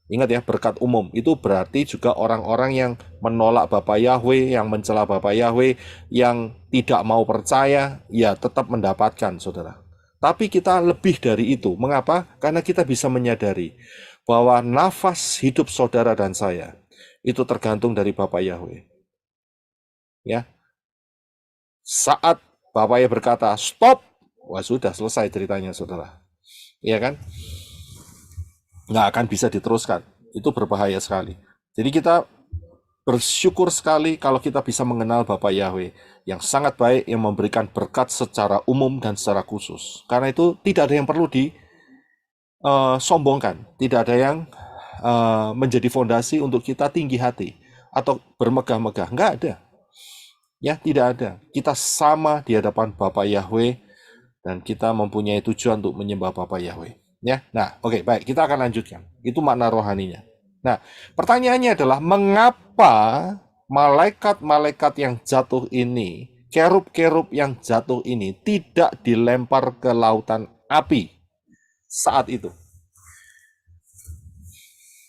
Ingat ya, berkat umum. Itu berarti juga orang-orang yang menolak Bapak Yahweh, yang mencela Bapak Yahweh, yang tidak mau percaya, ya tetap mendapatkan, saudara. Tapi kita lebih dari itu. Mengapa? Karena kita bisa menyadari bahwa nafas hidup saudara dan saya itu tergantung dari Bapak Yahweh. Ya, saat Bapak Yahweh berkata stop, wah sudah selesai ceritanya, saudara. Iya kan? Nggak akan bisa diteruskan. Itu berbahaya sekali. Jadi kita bersyukur sekali kalau kita bisa mengenal Bapak Yahweh yang sangat baik, yang memberikan berkat secara umum dan secara khusus. Karena itu tidak ada yang perlu disombongkan. Tidak ada yang menjadi fondasi untuk kita tinggi hati atau bermegah-megah. Nggak ada. Ya, tidak ada. Kita sama di hadapan Bapak Yahweh dan kita mempunyai tujuan untuk menyembah Bapak Yahweh. Ya, nah, oke, baik, kita akan lanjutkan. Itu makna rohaninya. Nah, pertanyaannya adalah mengapa malaikat-malaikat yang jatuh ini, kerub-kerub yang jatuh ini tidak dilempar ke lautan api saat itu?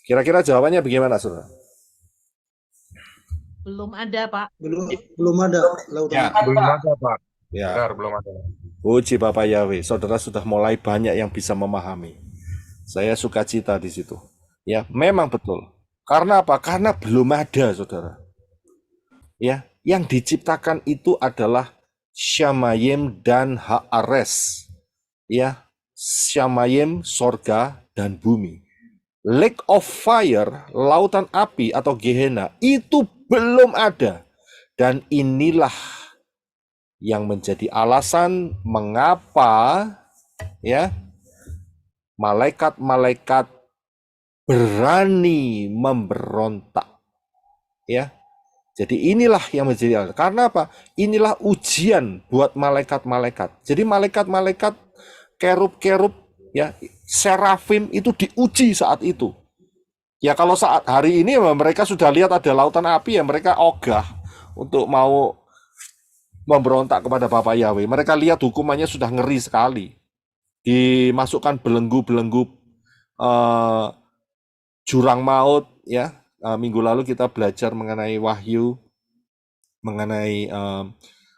Kira-kira jawabannya bagaimana, saudara? Belum ada, Pak. Belum ada lautan. Ya, Belum ada, Pak. ya. Benar, belum ada. Puji Bapak Yahweh, saudara sudah mulai banyak yang bisa memahami. Saya sukacita di situ. Ya, memang betul. Karena apa? Karena belum ada, saudara. Ya, yang diciptakan itu adalah Syamayim dan Haares. Ya, Syamayim, sorga dan bumi. Lake of fire, lautan api atau Gehenna itu belum ada. Dan inilah yang menjadi alasan mengapa ya malaikat-malaikat berani memberontak ya. Jadi inilah yang menjadi alasan. Karena apa? Inilah ujian buat malaikat-malaikat. Jadi malaikat-malaikat kerub-kerub ya, serafim itu diuji saat itu. Ya kalau saat hari ini mereka sudah lihat ada lautan api ya mereka ogah untuk mau memberontak kepada Bapak Yahweh. Mereka lihat hukumannya sudah ngeri sekali. Dimasukkan belenggu-belenggu jurang maut ya. Minggu lalu kita belajar mengenai Wahyu, mengenai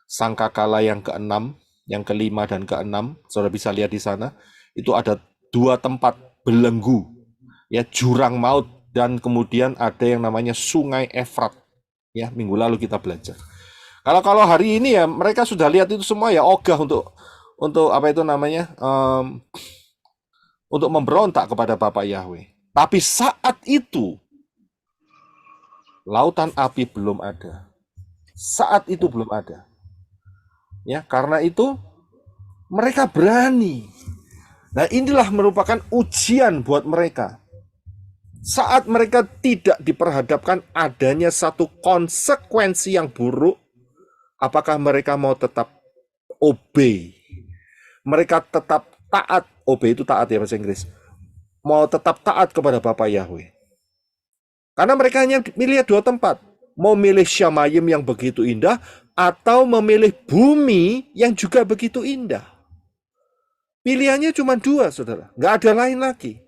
sangkakala yang ke-6, yang ke-5 dan ke-6. Saudara bisa lihat di sana. Itu ada 2 tempat belenggu ya, jurang maut, dan kemudian ada yang namanya sungai Efrat ya, minggu lalu kita belajar. Kalau hari ini ya mereka sudah lihat itu semua ya ogah untuk apa itu namanya untuk memberontak kepada Bapak Yahweh. Tapi saat itu lautan api belum ada. Saat itu belum ada. Ya, karena itu mereka berani. Nah, inilah merupakan ujian buat mereka. Saat mereka tidak diperhadapkan adanya satu konsekuensi yang buruk, apakah mereka mau tetap obey? Mereka tetap taat. Obey itu taat ya bahasa Inggris. Mau tetap taat kepada Bapak Yahweh. Karena mereka hanya milih 2 tempat. Mau milih Syamayim yang begitu indah, atau memilih bumi yang juga begitu indah. Pilihannya cuma 2, saudara. Nggak ada lain lagi.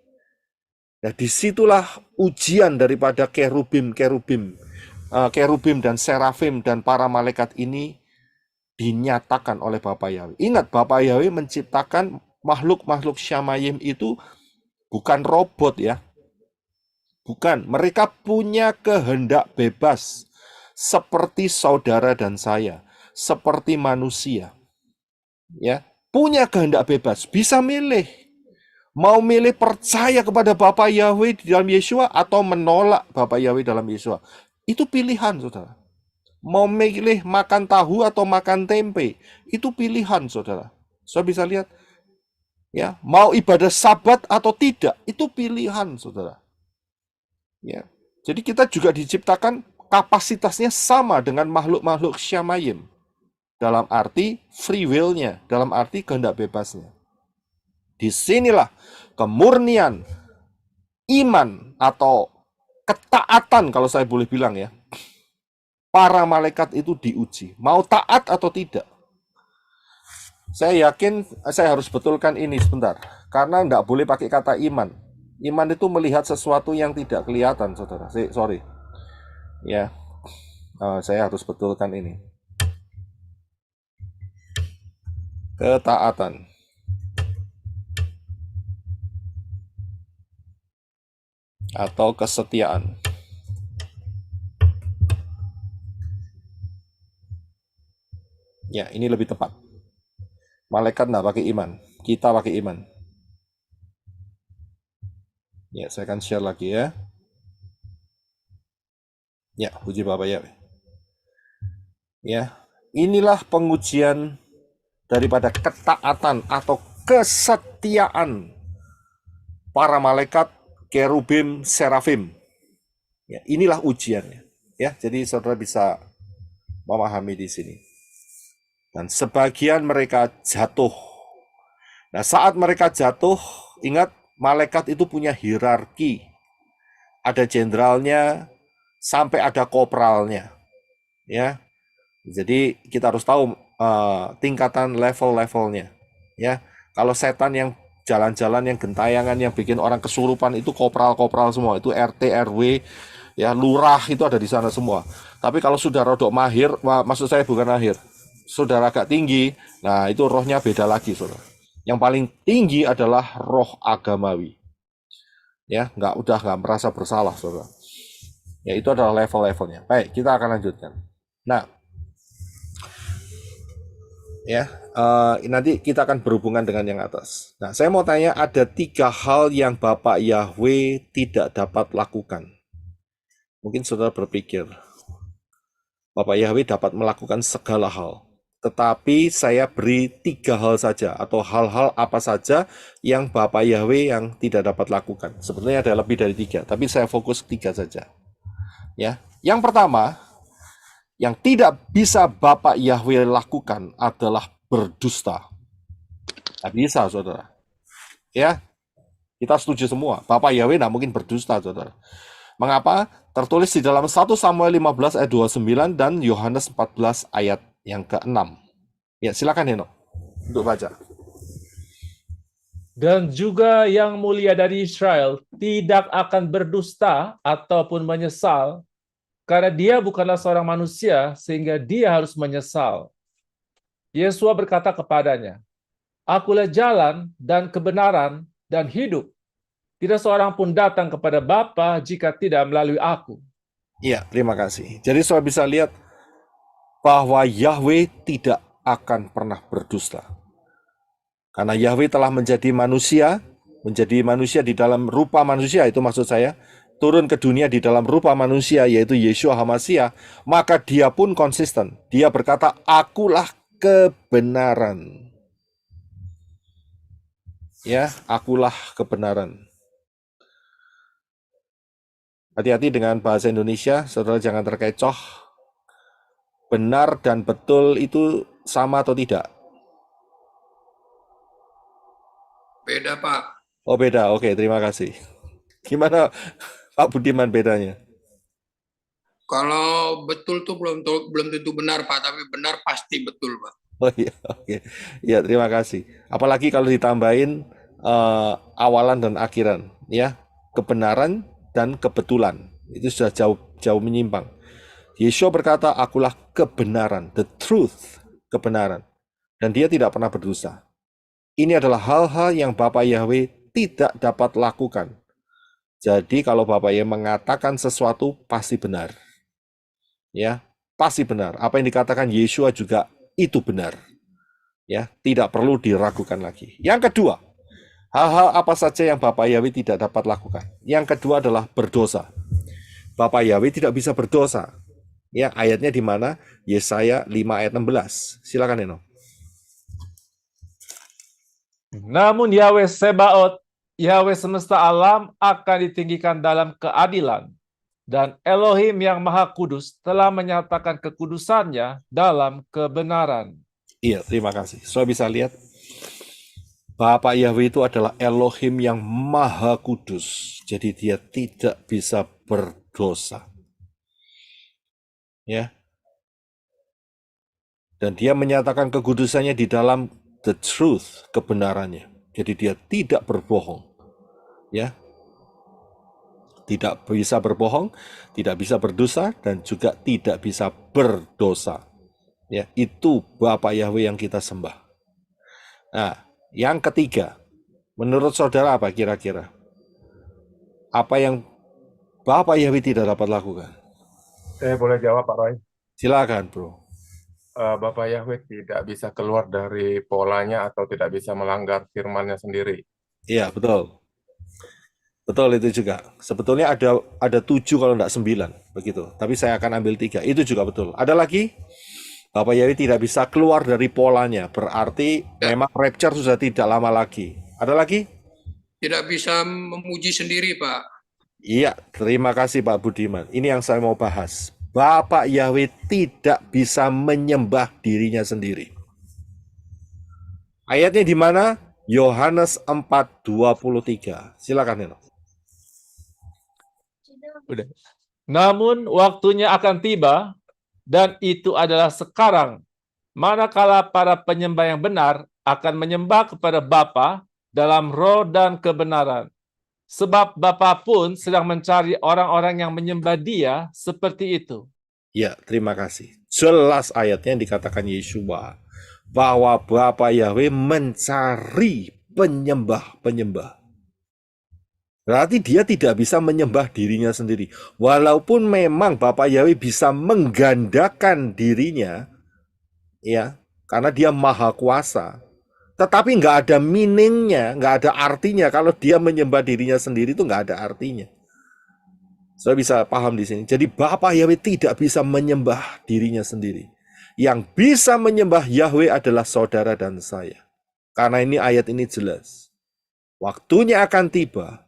Nah, disitulah ujian daripada kerubim dan serafim dan para malaikat ini dinyatakan oleh Bapak Yahweh. Ingat, Bapak Yahweh menciptakan makhluk-makhluk Syamayim itu bukan robot ya. Bukan, mereka punya kehendak bebas seperti saudara dan saya, seperti manusia. Ya, punya kehendak bebas, bisa milih. Mau milih percaya kepada Bapak Yahweh di dalam Yesua atau menolak Bapak Yahweh dalam Yesua. Itu pilihan, saudara. Mau milih makan tahu atau makan tempe, itu pilihan, saudara. Saudara bisa lihat, ya, mau ibadah Sabat atau tidak, itu pilihan, saudara. Ya, jadi kita juga diciptakan kapasitasnya sama dengan makhluk-makhluk Syamayim. Dalam arti free will-nya, dalam arti kehendak bebasnya. Disinilah kemurnian iman atau ketaatan, kalau saya boleh bilang ya. Para malaikat itu diuji, mau taat atau tidak. Saya yakin saya harus betulkan ini sebentar, karena enggak boleh pakai kata iman. Iman itu melihat sesuatu yang tidak kelihatan, saudara. Sorry. Ya, saya harus betulkan ini. Ketaatan. Atau kesetiaan. Ya, ini lebih tepat. Malaikat nggak pakai iman, kita pakai iman. Ya, saya akan share lagi ya. Ya, puji Bapak Yahweh. Ya, inilah pengujian daripada ketaatan atau kesetiaan para malaikat, kerubim, serafim. Ya, inilah ujiannya. Ya, jadi saudara bisa memahami di sini. Dan sebagian mereka jatuh. Nah, saat mereka jatuh, ingat, malaikat itu punya hierarki. Ada jenderalnya sampai ada kopralnya. Ya. Jadi kita harus tahu tingkatan level-levelnya. Ya. Kalau setan yang jalan-jalan, yang gentayangan, yang bikin orang kesurupan itu kopral-kopral semua, itu RT, RW, ya, lurah itu ada di sana semua. Tapi kalau sudah rodok mahir, maksud saya bukan mahir, saudara agak tinggi, nah itu rohnya beda lagi, saudara. Yang paling tinggi adalah roh agamawi. Ya, nggak merasa bersalah, saudara. Ya, itu adalah level-levelnya. Baik, kita akan lanjutkan. Nah, ya, nanti kita akan berhubungan dengan yang atas. Nah, saya mau tanya, ada 3 hal yang Bapak Yahweh tidak dapat lakukan. Mungkin saudara berpikir, Bapak Yahweh dapat melakukan segala hal. tetapi saya beri 3 hal saja atau hal-hal apa saja yang Bapak Yahweh yang tidak dapat lakukan. Sebetulnya ada lebih dari 3, tapi saya fokus 3 saja. Ya, yang pertama, yang tidak bisa Bapak Yahweh lakukan adalah berdusta. Tidak bisa, saudara. Ya, kita setuju semua. Bapak Yahweh tidak mungkin berdusta, saudara. Mengapa? Tertulis di dalam 1 Samuel 15 ayat 29 dan Yohanes 14 ayat yang ke-6. Ya, silakan Heno untuk baca. Dan juga yang mulia dari Israel tidak akan berdusta ataupun menyesal, karena dia bukanlah seorang manusia sehingga dia harus menyesal. Yesua berkata kepadanya, Akulah jalan dan kebenaran dan hidup. Tidak seorang pun datang kepada Bapa jika tidak melalui aku. Iya, terima kasih. Jadi saudara bisa lihat bahwa Yahweh tidak akan pernah berdusta. Karena Yahweh telah menjadi manusia di dalam rupa manusia, itu maksud saya, turun ke dunia di dalam rupa manusia, yaitu Yeshua HaMashiach, maka dia pun konsisten. Dia berkata, akulah kebenaran. Ya, akulah kebenaran. Hati-hati dengan bahasa Indonesia, saudara jangan terkecoh. Benar dan betul itu sama atau tidak? Beda, Pak. Oh beda, oke, terima kasih. Gimana Pak Budiman bedanya? Kalau betul tuh belum tentu benar, Pak, tapi benar pasti betul, Pak. Oh iya, oke. Ya, terima kasih. Apalagi kalau ditambahin awalan dan akhiran, ya. Kebenaran dan kebetulan. Itu sudah jauh menyimpang. Yeshua berkata, akulah kebenaran, the truth, kebenaran. Dan dia tidak pernah berdosa. Ini adalah hal-hal yang Bapak Yahweh tidak dapat lakukan. Jadi kalau Bapak Yahweh mengatakan sesuatu pasti benar. Ya, pasti benar. Apa yang dikatakan Yeshua juga itu benar. Ya, tidak perlu diragukan lagi. Yang kedua, hal-hal apa saja yang Bapak Yahweh tidak dapat lakukan. Yang kedua adalah berdosa. Bapak Yahweh tidak bisa berdosa. Ya, ayatnya di mana? Yesaya 5 ayat 16. Silakan Eno. Namun Yahweh Sebaot, Yahweh semesta alam akan ditinggikan dalam keadilan. Dan Elohim yang Maha Kudus telah menyatakan kekudusannya dalam kebenaran. Iya, terima kasih. Saudara bisa lihat, Bapak Yahweh itu adalah Elohim yang Maha Kudus. Jadi dia tidak bisa berdosa. Ya. Dan dia menyatakan kekudusannya di dalam the truth, kebenarannya. Jadi dia tidak berbohong. Ya. Tidak bisa berbohong, tidak bisa berdosa, dan juga tidak bisa berdosa. Ya, itu Bapak Yahweh yang kita sembah. Nah, yang ketiga, menurut saudara apa kira-kira? Apa yang Bapak Yahweh tidak dapat lakukan? Saya boleh jawab, Pak Roy. Silakan, bro. Bapak Yahweh tidak bisa keluar dari polanya atau tidak bisa melanggar firman-Nya sendiri. Iya, betul. Betul itu juga. Sebetulnya ada 7 kalau tidak 9, begitu. Tapi saya akan ambil 3. Itu juga betul. Ada lagi? Bapak Yahweh tidak bisa keluar dari polanya. Berarti memang rapture sudah tidak lama lagi. Ada lagi? Tidak bisa memuji sendiri, Pak. Iya, terima kasih Pak Budiman. Ini yang saya mau bahas. Bapak Yahweh tidak bisa menyembah dirinya sendiri. Ayatnya di mana? Yohanes 4:23. Silakan Neno. Udah. Namun waktunya akan tiba, dan itu adalah sekarang, manakala para penyembah yang benar akan menyembah kepada Bapa dalam roh dan kebenaran. Sebab Bapa pun sedang mencari orang-orang yang menyembah Dia seperti itu. Ya, terima kasih. Jelas ayatnya yang dikatakan Yeshua bahwa Bapa Yahweh mencari penyembah-penyembah. Berarti dia tidak bisa menyembah dirinya sendiri. Walaupun memang Bapa Yahweh bisa menggandakan dirinya, ya, karena dia maha kuasa. Tetapi nggak ada meaningnya, nggak ada artinya kalau dia menyembah dirinya sendiri itu nggak ada artinya. Saya bisa paham di sini. Jadi Bapa Yahweh tidak bisa menyembah dirinya sendiri. Yang bisa menyembah Yahweh adalah saudara dan saya. Karena ini ayat ini jelas. Waktunya akan tiba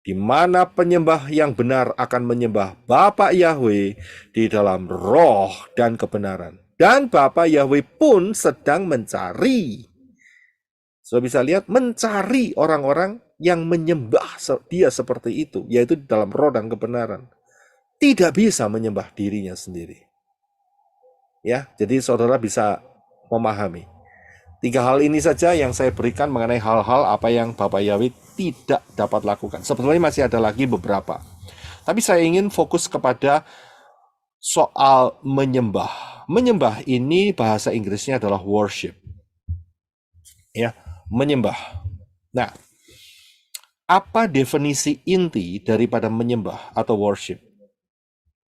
di mana penyembah yang benar akan menyembah Bapa Yahweh di dalam roh dan kebenaran. Dan Bapa Yahweh pun sedang mencari. So bisa lihat, mencari orang-orang yang menyembah dia seperti itu, yaitu di dalam roh dan kebenaran. Tidak bisa menyembah dirinya sendiri. Ya, jadi saudara bisa memahami. 3 hal ini saja yang saya berikan mengenai hal-hal apa yang Bapak Yahweh tidak dapat lakukan. Sebetulnya masih ada lagi beberapa. Tapi saya ingin fokus kepada soal menyembah. Menyembah ini bahasa Inggrisnya adalah worship. Ya, menyembah. Nah, apa definisi inti daripada menyembah atau worship?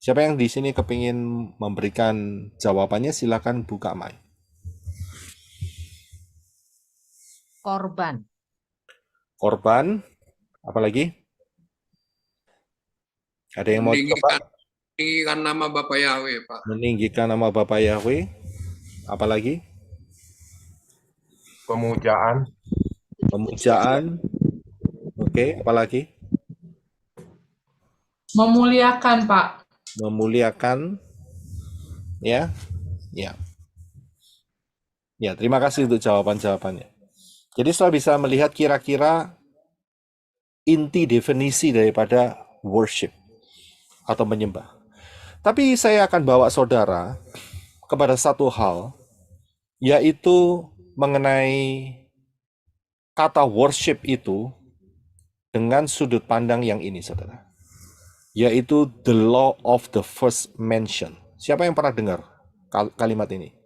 Siapa yang di sini kepingin memberikan jawabannya, silakan buka mic. Korban. Korban, apalagi? Ada yang mau coba? Meninggikan nama Bapak Yahweh, Pak. Meninggikan nama Bapak Yahweh. Apalagi? Pemujaan. Pemujaan. Oke, apalagi? Memuliakan, Pak. Memuliakan. Ya. Ya, terima kasih untuk jawaban-jawabannya. Jadi setelah bisa melihat kira-kira inti definisi daripada worship atau menyembah. Tapi saya akan bawa saudara kepada satu hal, yaitu mengenai kata worship itu dengan sudut pandang yang ini, saudara. Yaitu the law of the first mention. Siapa yang pernah dengar kalimat ini?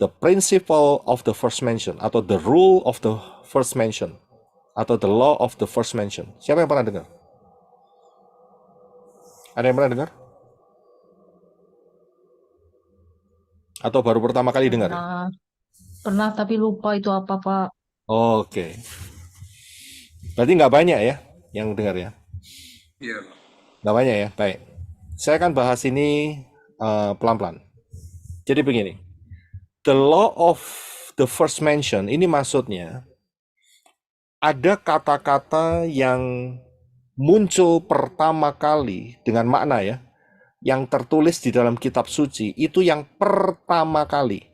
The principle of the first mention, atau the rule of the first mention, atau the law of the first mention. Siapa yang pernah dengar? Ada yang pernah dengar? Atau baru pertama kali dengar? Pernah tapi lupa itu apa, Pak. Oke. Berarti nggak banyak ya yang dengar ya? Iya. Nggak banyak ya? Baik. Saya akan bahas ini pelan-pelan. Jadi begini. The law of the first mention, ini maksudnya ada kata-kata yang muncul pertama kali dengan makna ya, yang tertulis di dalam kitab suci, itu yang pertama kali.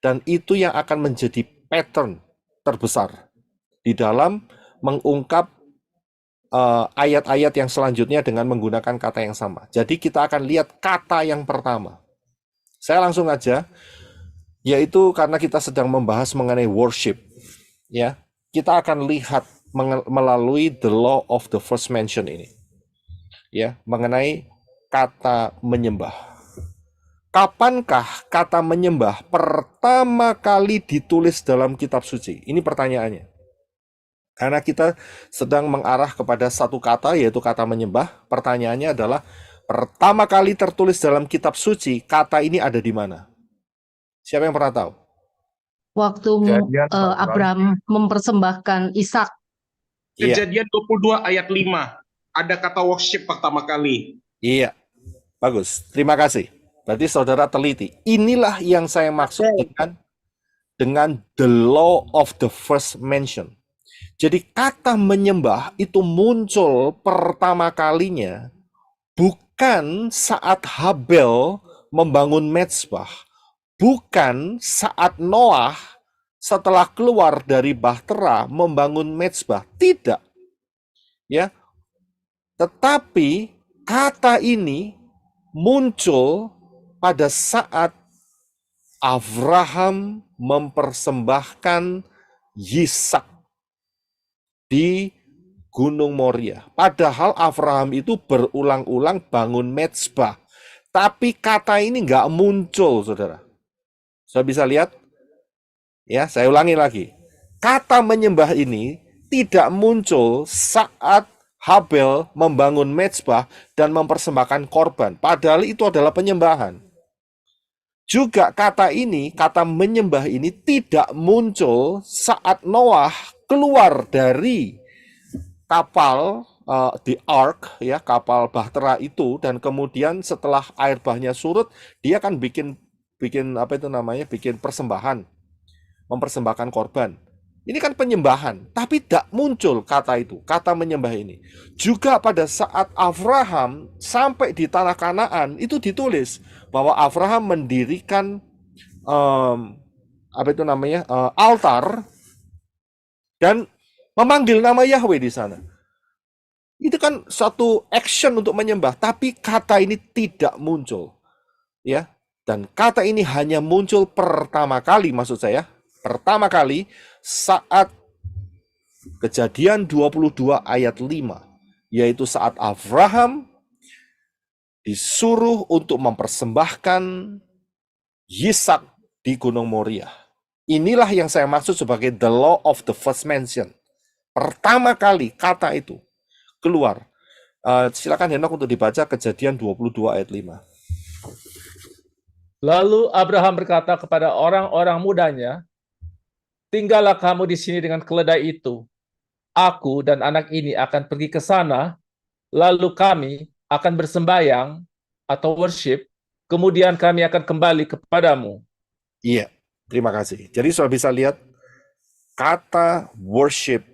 Dan itu yang akan menjadi pattern terbesar di dalam mengungkap ayat-ayat yang selanjutnya dengan menggunakan kata yang sama. Jadi kita akan lihat kata yang pertama. Saya langsung aja, yaitu karena kita sedang membahas mengenai worship, ya, kita akan lihat melalui the law of the first mention ini, ya, mengenai kata menyembah. Kapankah kata menyembah pertama kali ditulis dalam kitab suci? Ini pertanyaannya. Karena kita sedang mengarah kepada satu kata, yaitu kata menyembah. Pertanyaannya adalah, pertama kali tertulis dalam kitab suci, kata ini ada di mana? Siapa yang pernah tahu? Waktu Abraham mempersembahkan Ishak. Kejadian 22 ayat 5. Ada kata worship pertama kali. Iya, bagus. Terima kasih. Berarti saudara teliti. Inilah yang saya maksud dengan the law of the first mention. Jadi kata menyembah itu muncul pertama kalinya bukan saat Habel membangun mezbah, bukan saat Noah setelah keluar dari bahtera membangun mezbah, tidak. Ya. Tetapi kata ini muncul pada saat Abraham mempersembahkan Ishak di Gunung Moria. Padahal Abraham itu berulang-ulang bangun mezbah. Tapi kata ini nggak muncul, saudara. Saya bisa lihat? Ya, saya ulangi lagi. Kata menyembah ini tidak muncul saat Habel membangun mezbah dan mempersembahkan korban. Padahal itu adalah penyembahan. Juga kata ini, kata menyembah ini tidak muncul saat Noah keluar dari kapal di ark, ya, kapal bahtera itu, dan kemudian setelah air bahnya surut, dia kan bikin apa itu namanya, bikin persembahan, mempersembahkan korban. Ini kan penyembahan, tapi tidak muncul kata itu, kata menyembah ini. Juga pada saat Abraham sampai di tanah Kanaan, itu ditulis bahwa Abraham mendirikan apa itu namanya, altar, dan memanggil nama Yahweh di sana. Itu kan satu action untuk menyembah, tapi kata ini tidak muncul, ya. Dan kata ini hanya muncul pertama kali, maksud saya, pertama kali saat Kejadian 22 ayat 5, yaitu saat Abraham disuruh untuk mempersembahkan Yisak di Gunung Moria. Inilah yang saya maksud sebagai the law of the first mention. Pertama kali kata itu keluar. Silakan Henok untuk dibaca Kejadian 22 ayat 5. Lalu Abraham berkata kepada orang-orang mudanya, "Tinggallah kamu di sini dengan keledai itu. Aku dan anak ini akan pergi ke sana, lalu kami akan bersembayang atau worship, kemudian kami akan kembali kepadamu." Iya, terima kasih. Jadi sudah bisa lihat kata worship,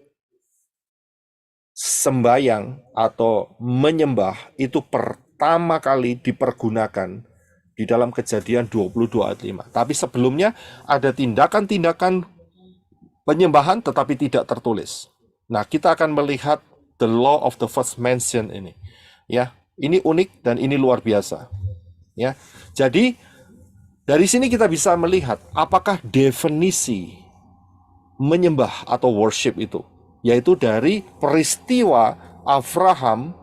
sembayang atau menyembah itu pertama kali dipergunakan di dalam Kejadian 22 ayat 5. Tapi sebelumnya ada tindakan-tindakan penyembahan tetapi tidak tertulis. Nah, kita akan melihat the law of the first mention ini. Ya, ini unik dan ini luar biasa. Ya. Jadi dari sini kita bisa melihat apakah definisi menyembah atau worship itu, yaitu dari peristiwa Abraham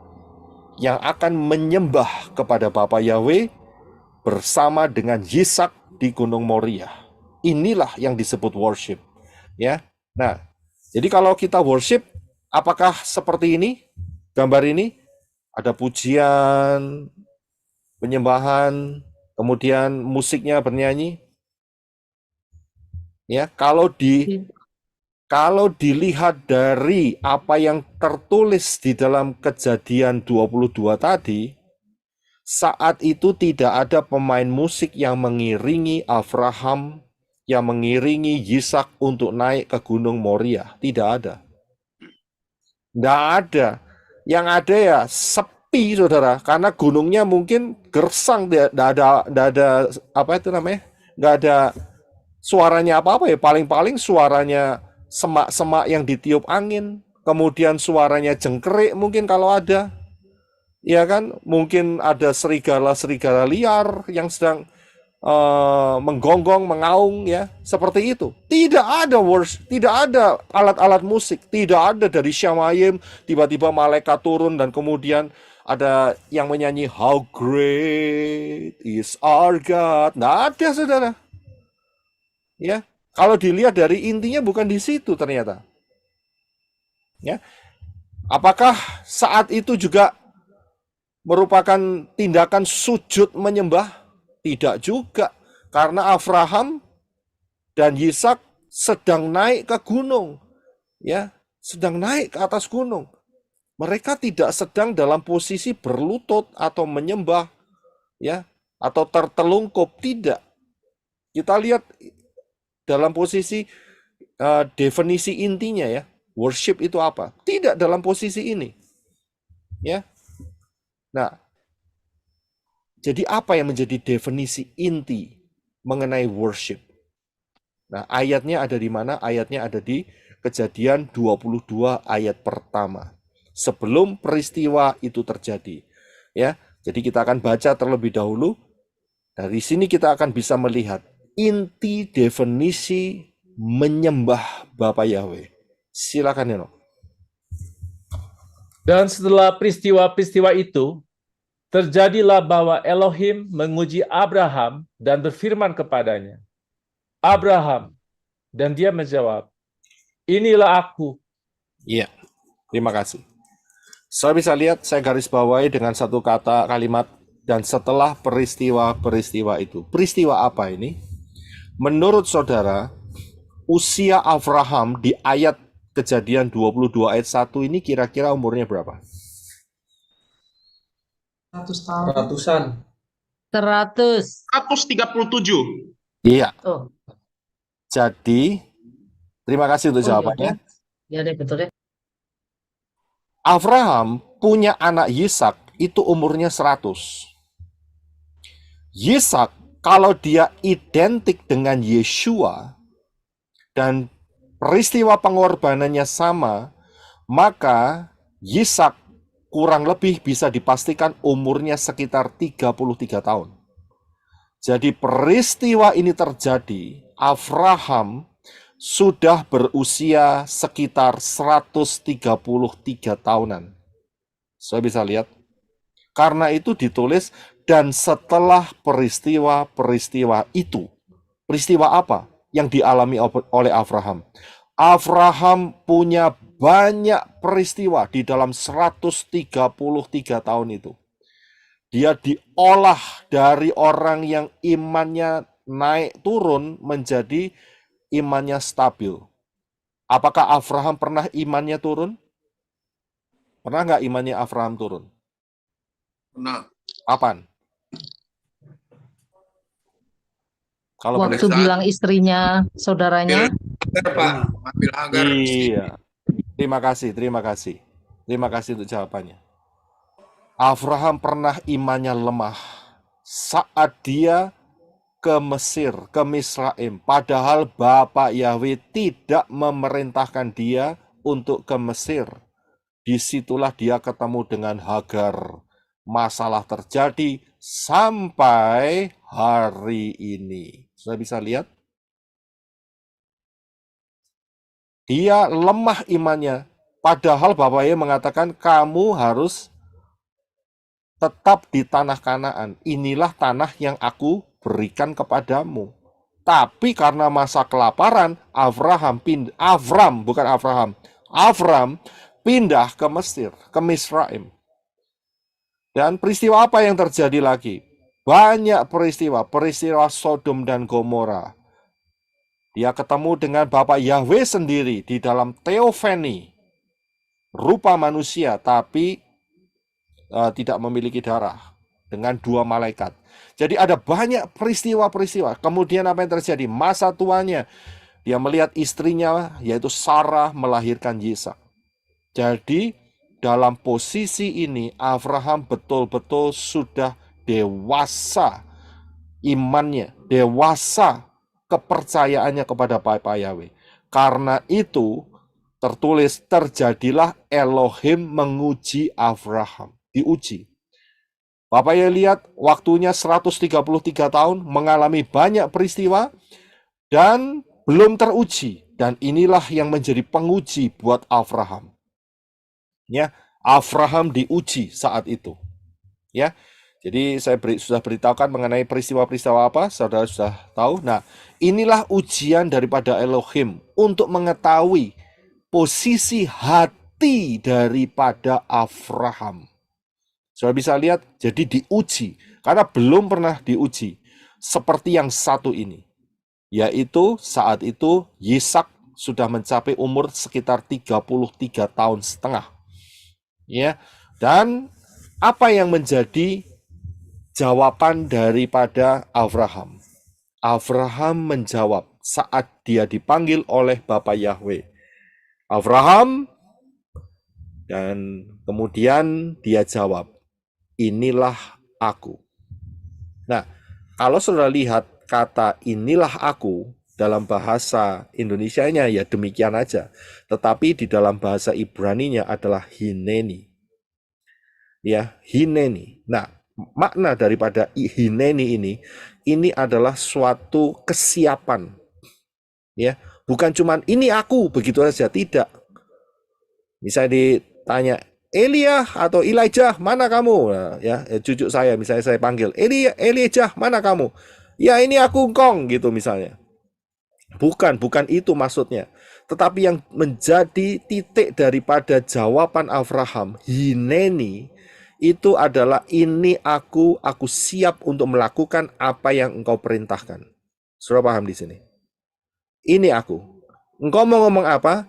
yang akan menyembah kepada Bapa Yahweh bersama dengan Yisak di Gunung Moria. Inilah yang disebut worship, ya. Nah, jadi kalau kita worship, apakah seperti ini? Gambar ini ada pujian, penyembahan, kemudian musiknya bernyanyi. Ya, kalau dilihat dari apa yang tertulis di dalam Kejadian 22 tadi, saat itu tidak ada pemain musik yang mengiringi Abraham, yang mengiringi Yisak untuk naik ke Gunung Moria. Tidak ada. Tidak ada. Yang ada ya sepi, saudara. Karena gunungnya mungkin gersang, tidak ada apa itu namanya, nggak ada suaranya apa-apa ya. Paling-paling suaranya semak-semak yang ditiup angin. Kemudian suaranya jengkerik mungkin kalau ada. Ya kan, mungkin ada serigala-serigala liar yang sedang menggonggong, mengaung, ya, seperti itu. Tidak ada worship, tidak ada alat-alat musik, tidak ada dari Syamayim tiba-tiba malaikat turun dan kemudian ada yang menyanyi How great is our God. Nggak ada, saudara. Ya, kalau dilihat dari intinya bukan di situ ternyata. Ya, apakah saat itu juga merupakan tindakan sujud menyembah? Tidak juga, karena Abraham dan Yisak sedang naik ke gunung, ya, sedang naik ke atas gunung. Mereka tidak sedang dalam posisi berlutut atau menyembah, ya, atau tertelungkup, tidak. Kita lihat dalam posisi definisi intinya, ya, worship itu apa? Tidak dalam posisi ini, ya. Nah, jadi apa yang menjadi definisi inti mengenai worship? Nah, ayatnya ada di mana? Ayatnya ada di Kejadian 22 ayat pertama. Sebelum peristiwa itu terjadi. Ya, jadi kita akan baca terlebih dahulu. Dari sini kita akan bisa melihat inti definisi menyembah Bapa Yahweh. Silakan, Neno. Dan setelah peristiwa-peristiwa itu, terjadilah bahwa Elohim menguji Abraham dan berfirman kepadanya, "Abraham." Dan dia menjawab, "Inilah aku." Iya, terima kasih. Saya bisa lihat, saya garis bawahi dengan satu kata kalimat, dan setelah peristiwa-peristiwa itu. Peristiwa apa ini? Menurut saudara, usia Abraham di ayat Kejadian 22 ayat 1 ini kira-kira umurnya berapa? 100 tahun. Ratusan. 100. 137. Iya. Oh, Jadi, terima kasih untuk oh iya jawabannya. deh. Ya deh, betul deh. Abraham punya anak Yisak itu umurnya 100. Yisak kalau dia identik dengan Yeshua dan peristiwa pengorbanannya sama, maka Yisak kurang lebih bisa dipastikan umurnya sekitar 33 tahun. Jadi peristiwa ini terjadi, Abraham sudah berusia sekitar 133 tahunan. Saya bisa lihat. Karena itu ditulis, dan setelah peristiwa-peristiwa itu. Peristiwa apa yang dialami oleh Abraham? Abraham punya banyak peristiwa di dalam 133 tahun itu. Dia diolah dari orang yang imannya naik turun menjadi imannya stabil. Apakah Abraham pernah imannya turun? Pernah nggak imannya Abraham turun? Nah, Apaan? Kalau Waktu bilang istrinya, saudaranya. Pak, ambil Hagar. Iya. Terima kasih. Terima kasih untuk jawabannya. Abraham pernah imannya lemah saat dia ke Mesir, ke Misraim. Padahal Bapak Yahweh tidak memerintahkan dia untuk ke Mesir. Disitulah dia ketemu dengan Hagar. Masalah terjadi sampai hari ini. Sudah bisa lihat? Dia lemah imannya. Padahal Bapak Yahweh mengatakan kamu harus tetap di tanah Kanaan. Inilah tanah yang aku berikan kepadamu. Tapi karena masa kelaparan, Avram pindah ke Mesir, ke Misraim. Dan peristiwa apa yang terjadi lagi? Banyak peristiwa Sodom dan Gomora. Dia ketemu dengan Bapak Yahweh sendiri di dalam teofani, rupa manusia, tapi tidak memiliki darah, dengan 2 malaikat. Jadi ada banyak peristiwa-peristiwa. Kemudian apa yang terjadi? Masa tuanya, dia melihat istrinya, yaitu Sarah, melahirkan Yisak. Jadi dalam posisi ini, Abraham betul-betul sudah dewasa imannya, dewasa kepercayaannya kepada Bapak Yahweh. Karena itu, tertulis, terjadilah Elohim menguji Abraham. Diuji. Bapak ya lihat, waktunya 133 tahun, mengalami banyak peristiwa, dan belum teruji. Dan inilah yang menjadi penguji buat Abraham. Ya, Abraham diuji saat itu. Ya, jadi saya sudah beritahukan mengenai peristiwa-peristiwa apa, saudara sudah tahu. Nah, inilah ujian daripada Elohim untuk mengetahui posisi hati daripada Abraham. Saudara bisa lihat, jadi diuji, karena belum pernah diuji, seperti yang satu ini, yaitu saat itu Yisak sudah mencapai umur sekitar 33 tahun setengah. Ya, dan apa yang menjadi jawaban daripada Abraham? Abraham menjawab saat dia dipanggil oleh Bapak Yahweh. Abraham, dan kemudian dia jawab, inilah aku. Nah, kalau saudara lihat kata inilah aku dalam bahasa Indonesianya ya demikian aja. Tetapi di dalam bahasa Ibraninya adalah hineni. Ya, hineni. Nah, makna daripada hineni ini adalah suatu kesiapan. Ya, bukan cuman ini aku begitu saja, tidak. Misalnya ditanya, Elia atau Elijah, mana kamu? Nah, ya, cucu saya, misalnya saya panggil, Elijah, mana kamu? Ya, ini aku Kong, gitu misalnya. Bukan itu maksudnya. Tetapi yang menjadi titik daripada jawaban Abraham, hineni, itu adalah ini aku siap untuk melakukan apa yang engkau perintahkan. Saudara paham di sini? Ini aku. Engkau mau ngomong apa?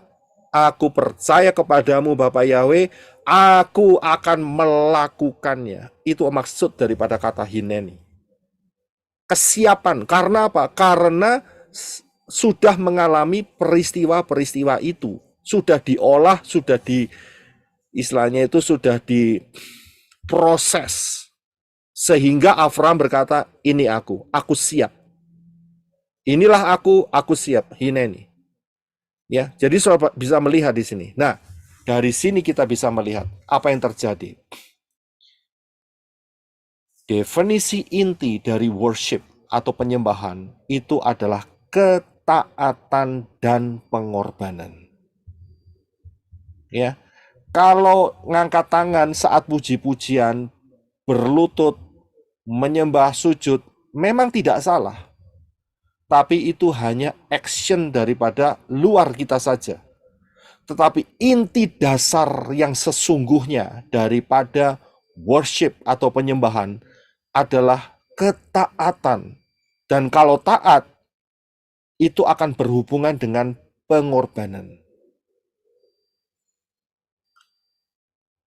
aku percaya kepadamu Bapa Yahweh, aku akan melakukannya. Itu maksud daripada kata hineni. Kesiapan, karena apa? Karena sudah mengalami peristiwa-peristiwa itu. Sudah diolah, sudah istilahnya itu sudah diproses. Sehingga Abraham berkata, ini aku siap. Inilah aku siap, hineni. Ya, jadi saudara bisa melihat di sini. Nah, dari sini kita bisa melihat apa yang terjadi. Definisi inti dari worship atau penyembahan itu adalah ketaatan dan pengorbanan. Ya, kalau ngangkat tangan saat puji-pujian, berlutut, menyembah, sujud, memang tidak salah. Tapi itu hanya action daripada luar kita saja. Tetapi inti dasar yang sesungguhnya daripada worship atau penyembahan adalah ketaatan. Dan kalau taat, itu akan berhubungan dengan pengorbanan.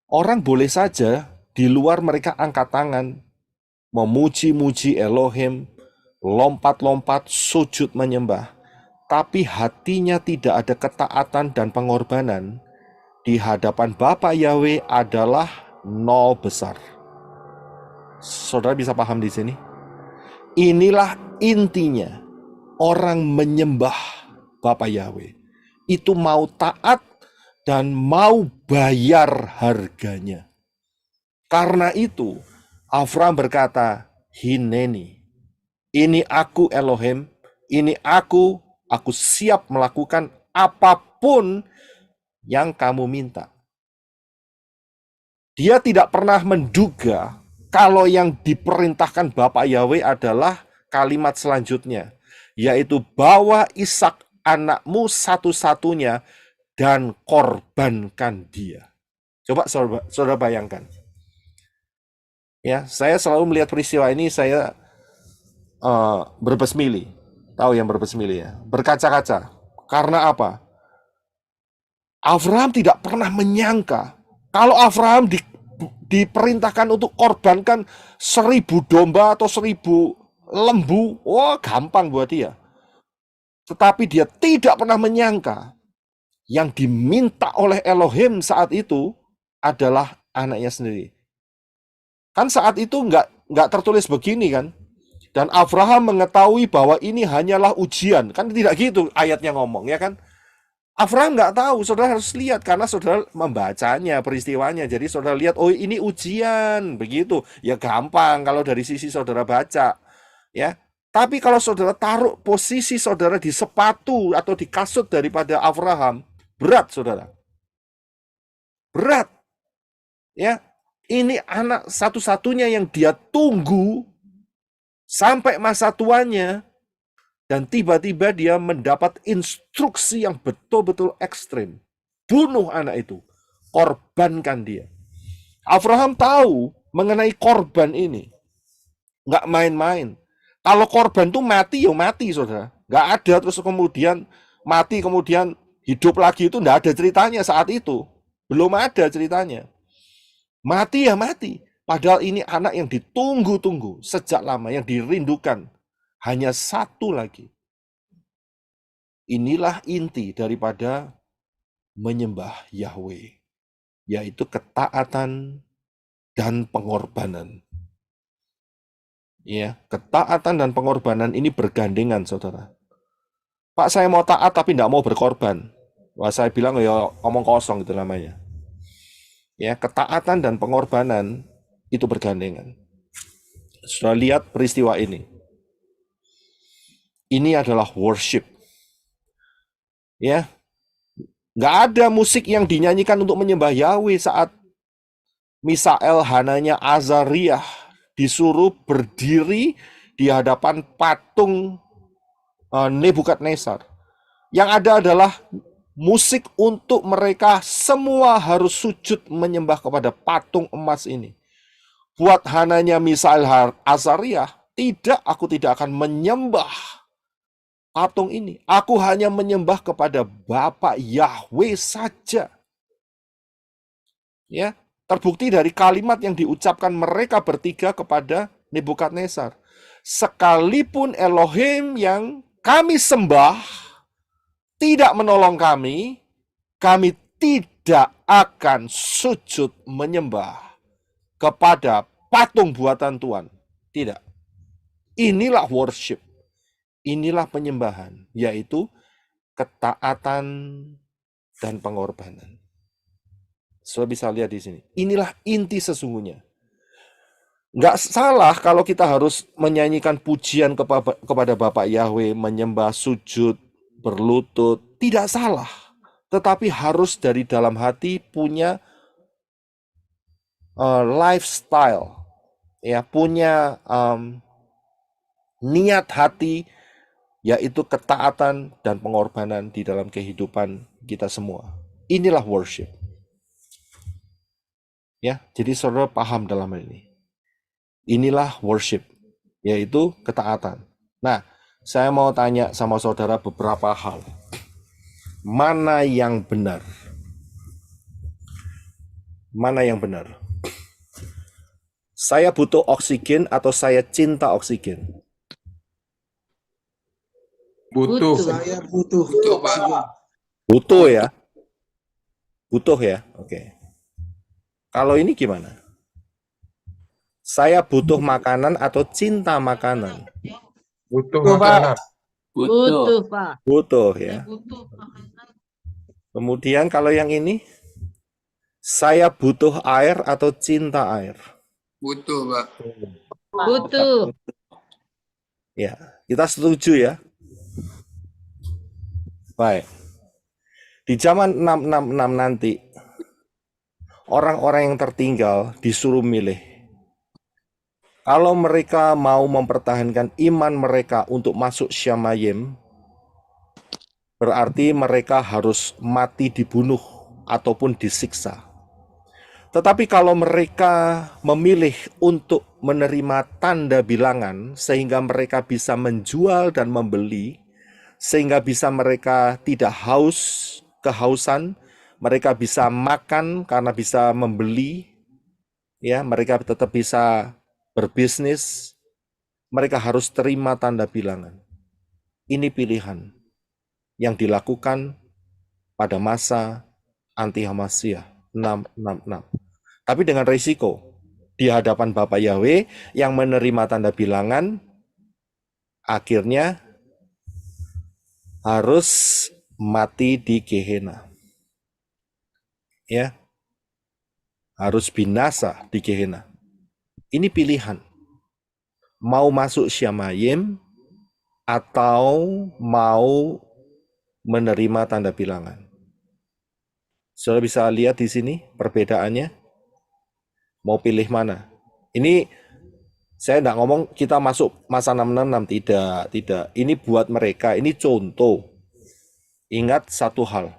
Orang boleh saja di luar mereka angkat tangan, memuji-muji Elohim, lompat-lompat, sujud menyembah, tapi hatinya tidak ada ketaatan dan pengorbanan, di hadapan Bapa Yahweh adalah nol besar. Saudara bisa paham di sini? Inilah intinya orang menyembah Bapa Yahweh. Itu mau taat dan mau bayar harganya. Karena itu, Abraham berkata, hineni. Ini aku Elohim, ini aku siap melakukan apapun yang kamu minta. Dia tidak pernah menduga kalau yang diperintahkan Bapa Yahweh adalah kalimat selanjutnya, yaitu bawa Ishak anakmu satu-satunya dan korbankan dia. Coba saudara bayangkan. Ya, saya selalu melihat peristiwa ini, saya berbesmili. Tahu yang berbesmili ya? Berkaca-kaca. Karena apa? Abraham tidak pernah menyangka kalau Abraham diperintahkan untuk korbankan 1000 domba atau 1000 lembu, wah gampang buat dia. Tetapi dia tidak pernah menyangka yang diminta oleh Elohim saat itu adalah anaknya sendiri. Kan saat itu nggak tertulis begini kan? Dan Abraham mengetahui bahwa ini hanyalah ujian. Kan tidak gitu ayatnya ngomong, ya kan? Abraham nggak tahu, saudara harus lihat. Karena saudara membacanya, peristiwanya. Jadi saudara lihat, oh ini ujian, begitu. Ya gampang kalau dari sisi saudara baca. Ya. Tapi kalau saudara taruh posisi saudara di sepatu atau di kasut daripada Abraham, berat saudara. Berat. Ya. Ini anak satu-satunya yang dia tunggu sampai masa tuanya, dan tiba-tiba dia mendapat instruksi yang betul-betul ekstrim. Bunuh anak itu, korbankan dia. Abraham tahu mengenai korban ini. Nggak main-main. Kalau korban itu mati, ya mati saudara. Nggak ada terus kemudian mati, kemudian hidup lagi, itu nggak ada ceritanya saat itu. Belum ada ceritanya. Mati ya mati. Padahal ini anak yang ditunggu-tunggu sejak lama, yang dirindukan. Hanya satu lagi. Inilah inti daripada menyembah Yahweh, yaitu ketaatan dan pengorbanan. Ya, ketaatan dan pengorbanan ini bergandengan, saudara. Pak, saya mau taat tapi tidak mau berkorban. Wah, saya bilang ya omong kosong itu namanya. Ya, ketaatan dan pengorbanan itu bergandengan. Sudah lihat peristiwa ini. Ini adalah worship. Ya, nggak ada musik yang dinyanyikan untuk menyembah Yahweh saat Misael, Hananya, Azariah disuruh berdiri di hadapan patung Nebukadnezar. Yang ada adalah musik untuk mereka semua harus sujud menyembah kepada patung emas ini. Buat Hananya, Misael, Azariah, tidak, aku tidak akan menyembah patung ini. Aku hanya menyembah kepada Bapa Yahweh saja. Ya, terbukti dari kalimat yang diucapkan mereka bertiga kepada Nebukadnezar. Sekalipun Elohim yang kami sembah tidak menolong kami tidak akan sujud menyembah kepada patung buatan Tuhan. Tidak. Inilah worship. Inilah penyembahan, yaitu ketaatan dan pengorbanan. Saudara bisa lihat di sini. Inilah inti sesungguhnya. Nggak salah kalau kita harus menyanyikan pujian kepada Bapak Yahweh, menyembah, sujud, berlutut. Tidak salah. Tetapi harus dari dalam hati punya lifestyle. Ya, punya niat hati, yaitu ketaatan dan pengorbanan di dalam kehidupan kita semua. Inilah worship. Ya, jadi saudara paham dalam hal ini. Inilah worship, yaitu ketaatan. Nah, saya mau tanya sama saudara beberapa hal. Mana yang benar? Mana yang benar? Saya butuh oksigen atau saya cinta oksigen? Butuh. Saya butuh Butuh, Pak. oksigen. Butuh ya? Butuh ya? Oke. Kalau ini gimana? Saya butuh makanan atau cinta makanan? Butuh makanan. Butuh, Pak. Butuh ya. Butuh. Kemudian kalau yang ini, saya butuh air atau cinta air? Butuh, Pak. Butuh. Ya, kita setuju ya. Baik. Di zaman 666 nanti, orang-orang yang tertinggal disuruh milih. Kalau mereka mau mempertahankan iman mereka untuk masuk Syamayim, berarti mereka harus mati dibunuh ataupun disiksa. Tetapi kalau mereka memilih untuk menerima tanda bilangan, sehingga mereka bisa menjual dan membeli, sehingga bisa mereka tidak kehausan, mereka bisa makan karena bisa membeli, ya, mereka tetap bisa berbisnis, mereka harus terima tanda bilangan. Ini pilihan yang dilakukan pada masa anti-Hamasiyah 666. Tapi dengan risiko, di hadapan Bapak Yahweh yang menerima tanda bilangan, akhirnya harus mati di Gehenna. Ya, harus binasa di Gehenna. Ini pilihan. Mau masuk Syamayim atau mau menerima tanda bilangan. Saudara bisa lihat di sini perbedaannya. Mau pilih mana? Ini saya tidak ngomong kita masuk masa 666, tidak. Ini buat mereka, ini contoh. Ingat satu hal.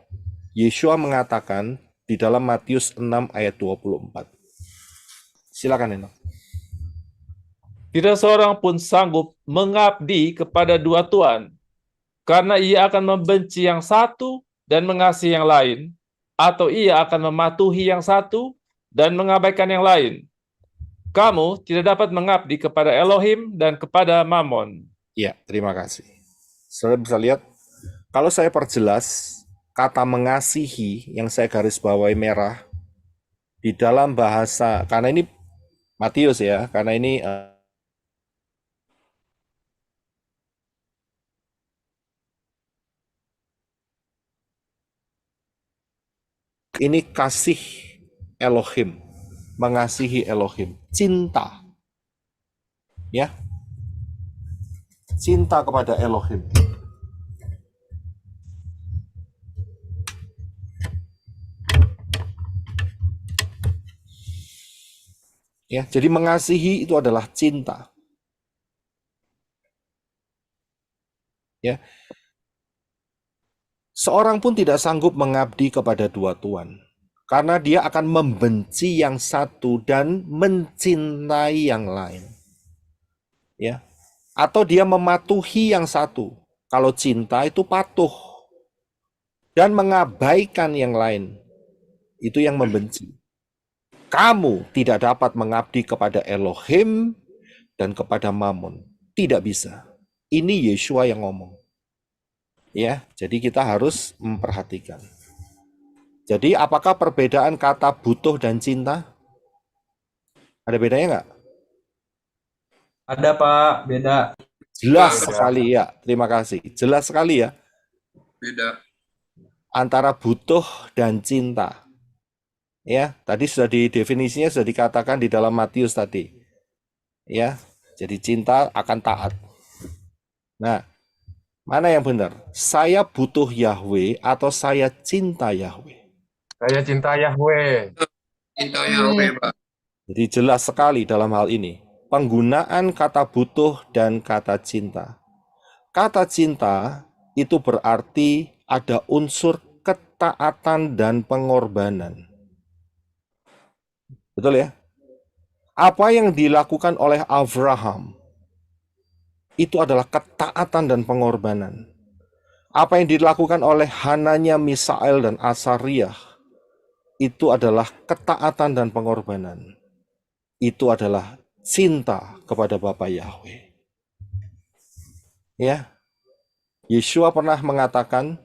Yeshua mengatakan di dalam Matius 6 ayat 24. Silakan Eno. Tidak seorang pun sanggup mengabdi kepada dua tuan, karena ia akan membenci yang satu dan mengasihi yang lain, atau ia akan mematuhi yang satu dan mengabaikan yang lain. Kamu tidak dapat mengabdi kepada Elohim dan kepada Mammon. Ya, terima kasih. Saudara bisa lihat, kalau saya perjelas, kata mengasihi yang saya garis bawahi merah, di dalam bahasa, karena ini Matius ya, karena ini kasih Elohim, mengasihi Elohim, cinta. Ya. Cinta kepada Elohim. Ya, jadi mengasihi itu adalah cinta. Ya. Seorang pun tidak sanggup mengabdi kepada dua tuan, karena dia akan membenci yang satu dan mencintai yang lain. Ya. Atau dia mematuhi yang satu Kalau cinta itu patuh dan mengabaikan yang lain. Itu yang membenci. Kamu tidak dapat mengabdi kepada Elohim dan kepada Mammon. Tidak bisa. Ini Yeshua yang ngomong. Ya, jadi kita harus memperhatikan. Jadi apakah perbedaan kata butuh dan cinta? Ada bedanya nggak? Ada Pak, beda. Jelas Beda. sekali ya. Terima kasih. Jelas sekali ya. Beda. Antara butuh dan cinta. Ya, tadi sudah definisinya sudah dikatakan di dalam Matius tadi. Ya, jadi cinta akan taat. Nah, mana yang benar? Saya butuh Yahweh atau saya cinta Yahweh? Saya cinta Yahweh. Cinta Yahweh, Pak. Jadi jelas sekali dalam hal ini. Penggunaan kata butuh dan kata cinta. Kata cinta itu berarti ada unsur ketaatan dan pengorbanan. Betul ya? Apa yang dilakukan oleh Abraham itu adalah ketaatan dan pengorbanan. Apa yang dilakukan oleh Hananya, Misael, dan Asariah itu adalah ketaatan dan pengorbanan. Itu adalah cinta kepada Bapa Yahweh. Ya, Yeshua pernah mengatakan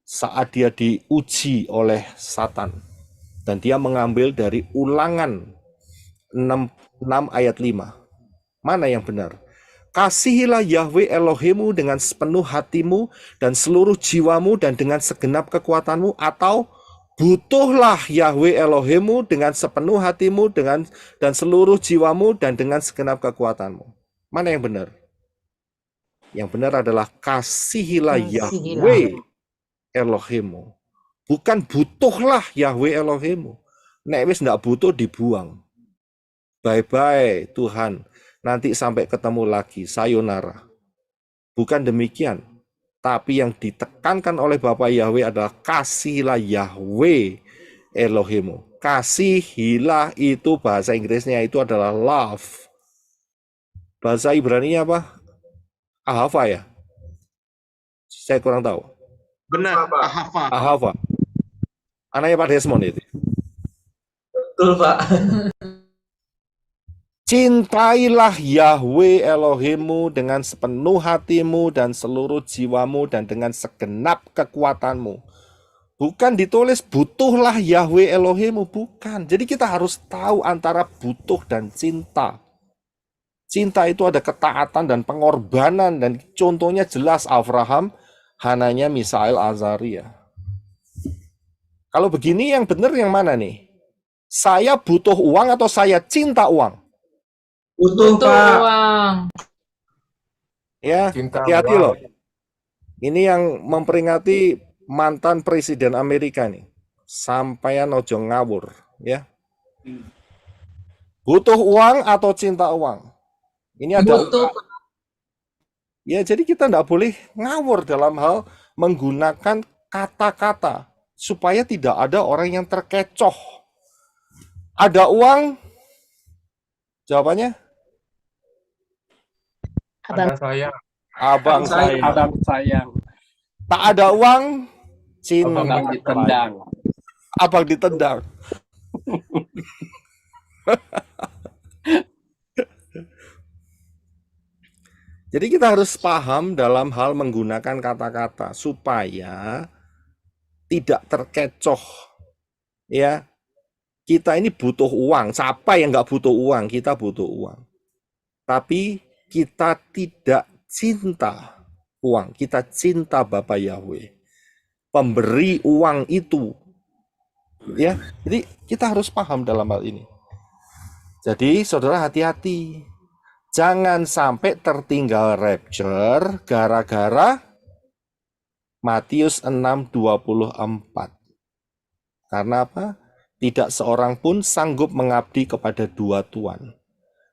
saat dia diuji oleh Satan, dan dia mengambil dari Ulangan 6 ayat 5. Mana yang benar? Kasihilah Yahweh Elohimmu dengan sepenuh hatimu dan seluruh jiwamu dan dengan segenap kekuatanmu, atau butuhlah Yahweh Elohimmu dengan sepenuh hatimu dan seluruh jiwamu dan dengan segenap kekuatanmu. Mana yang benar? Yang benar adalah kasihilah Yahweh Elohimmu. Bukan butuhlah Yahweh Elohimmu. Nek wis ndak butuh dibuang. Bye-bye Tuhan. Nanti sampai ketemu lagi, sayonara. Bukan demikian. Tapi yang ditekankan oleh Bapa Yahweh adalah kasihilah Yahweh Elohimmu. Kasihilah itu bahasa Inggrisnya itu adalah love. Bahasa Ibrani apa? Ahava ya? Saya kurang tahu. Benar, Ahava. Ahava. Anaknya Pak Desmond itu. Betul Pak. Cintailah Yahweh Elohimmu dengan sepenuh hatimu dan seluruh jiwamu dan dengan segenap kekuatanmu. Bukan ditulis butuhlah Yahweh Elohimmu, bukan. Jadi kita harus tahu antara butuh dan cinta. Cinta itu ada ketaatan dan pengorbanan, dan contohnya jelas Abraham, Hananya, Misael, Azariah. Kalau begini yang benar yang mana nih? Saya butuh uang atau saya cinta uang? Butuh Pak. uang. Ya, Cinta hati-hati uang. loh. Ini yang memperingati mantan presiden Amerika nih. Sampeyan ojo ngawur, ya. Butuh uang atau cinta uang? Ini ada. Butuh. Ya, jadi kita tidak boleh ngawur dalam hal menggunakan kata-kata supaya tidak ada orang yang terkecoh. Ada uang? Jawabannya? Ada sayang. Abang sayang. Abang sayang. Tak ada uang? Cinta. Abang ditendang. Abang ditendang. Jadi kita harus paham dalam hal menggunakan kata-kata supaya tidak terkecoh. Ya, kita ini butuh uang. Siapa yang nggak butuh uang? Kita butuh uang. Tapi kita tidak cinta uang. Kita cinta Bapa Yahweh. Pemberi uang itu. Ya, jadi kita harus paham dalam hal ini. Jadi saudara hati-hati. Jangan sampai tertinggal rapture gara-gara Matius 6:24. Karena apa? Tidak seorang pun sanggup mengabdi kepada dua tuan.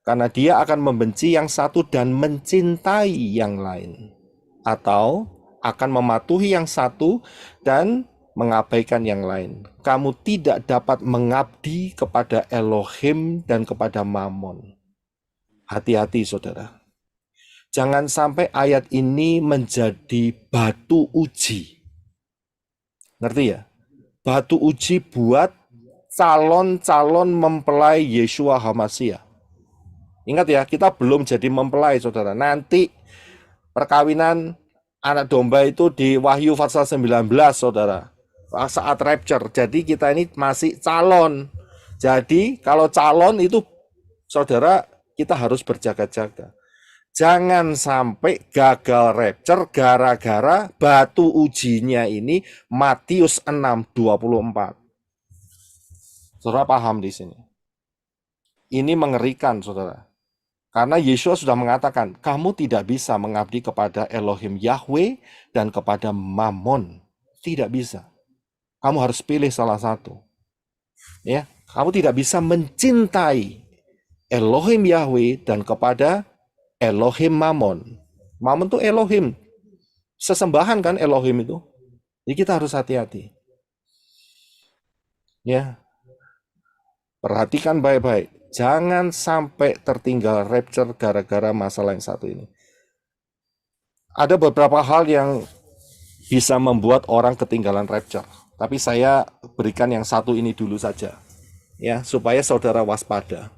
Karena dia akan membenci yang satu dan mencintai yang lain. Atau akan mematuhi yang satu dan mengabaikan yang lain. Kamu tidak dapat mengabdi kepada Elohim dan kepada Mammon. Hati-hati saudara. jangan sampai ayat ini menjadi batu uji. Ngerti ya? Batu uji buat calon-calon mempelai Yeshua HaMashiach. Ingat ya, kita belum jadi mempelai, saudara. Nanti perkawinan anak domba itu di Wahyu pasal 19, saudara. Saat rapture. Jadi kita ini masih calon. Jadi kalau calon itu, saudara, kita harus berjaga-jaga. Jangan sampai gagal rapture gara-gara batu ujinya ini Matius 6:24. Saudara paham di sini. Ini mengerikan, saudara. Karena Yesus sudah mengatakan, kamu tidak bisa mengabdi kepada Elohim Yahweh dan kepada Mammon. Tidak bisa. Kamu harus pilih salah satu. Ya, kamu tidak bisa mencintai Elohim Yahweh dan kepada Elohim Mammon. Mammon itu Elohim. Sesembahan kan Elohim itu. Jadi kita harus hati-hati. Ya. Perhatikan baik-baik. Jangan sampai tertinggal rapture gara-gara masalah yang satu ini. Ada beberapa hal yang bisa membuat orang ketinggalan rapture. Tapi saya berikan yang satu ini dulu saja. Ya, supaya saudara waspada.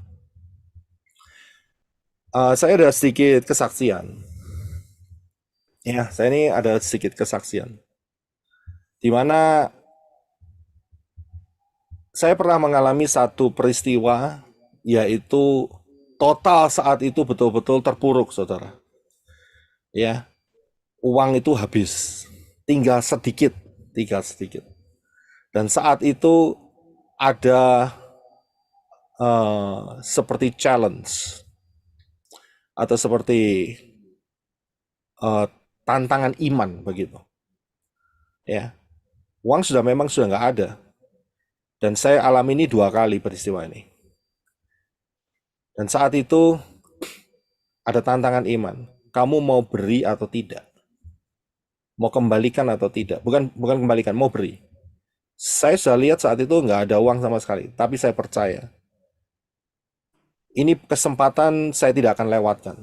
Saya ada sedikit kesaksian. Ya, saya ini ada sedikit kesaksian. Di mana saya pernah mengalami satu peristiwa, yaitu total saat itu betul-betul terpuruk, saudara. Ya, uang itu habis, tinggal sedikit. Dan saat itu ada seperti challenge atau seperti tantangan iman begitu. Ya, uang memang sudah nggak ada. Dan saya alami ini 2 kali peristiwa ini. Dan saat itu ada tantangan iman. Kamu mau beri atau tidak? Mau kembalikan atau tidak? Bukan kembalikan, mau beri. Saya sudah lihat saat itu nggak ada uang sama sekali. Tapi saya percaya. Ini kesempatan saya tidak akan lewatkan.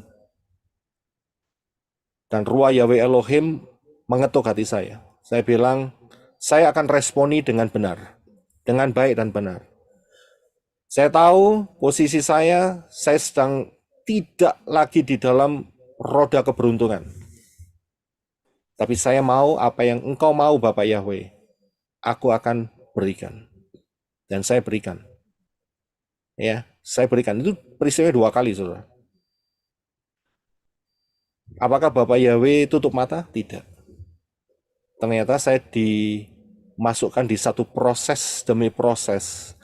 Dan Ruah Yahweh Elohim mengetuk hati saya. Saya bilang, saya akan responi dengan benar. Dengan baik dan benar. Saya tahu posisi saya sedang tidak lagi di dalam roda keberuntungan. Tapi saya mau apa yang engkau mau, Bapak Yahweh. Aku akan berikan. Dan saya berikan. Ya, saya berikan. Itu peristiwa 2 kali, saudara. Apakah Bapak Yahweh tutup mata? Tidak. Ternyata saya dimasukkan di satu proses demi proses.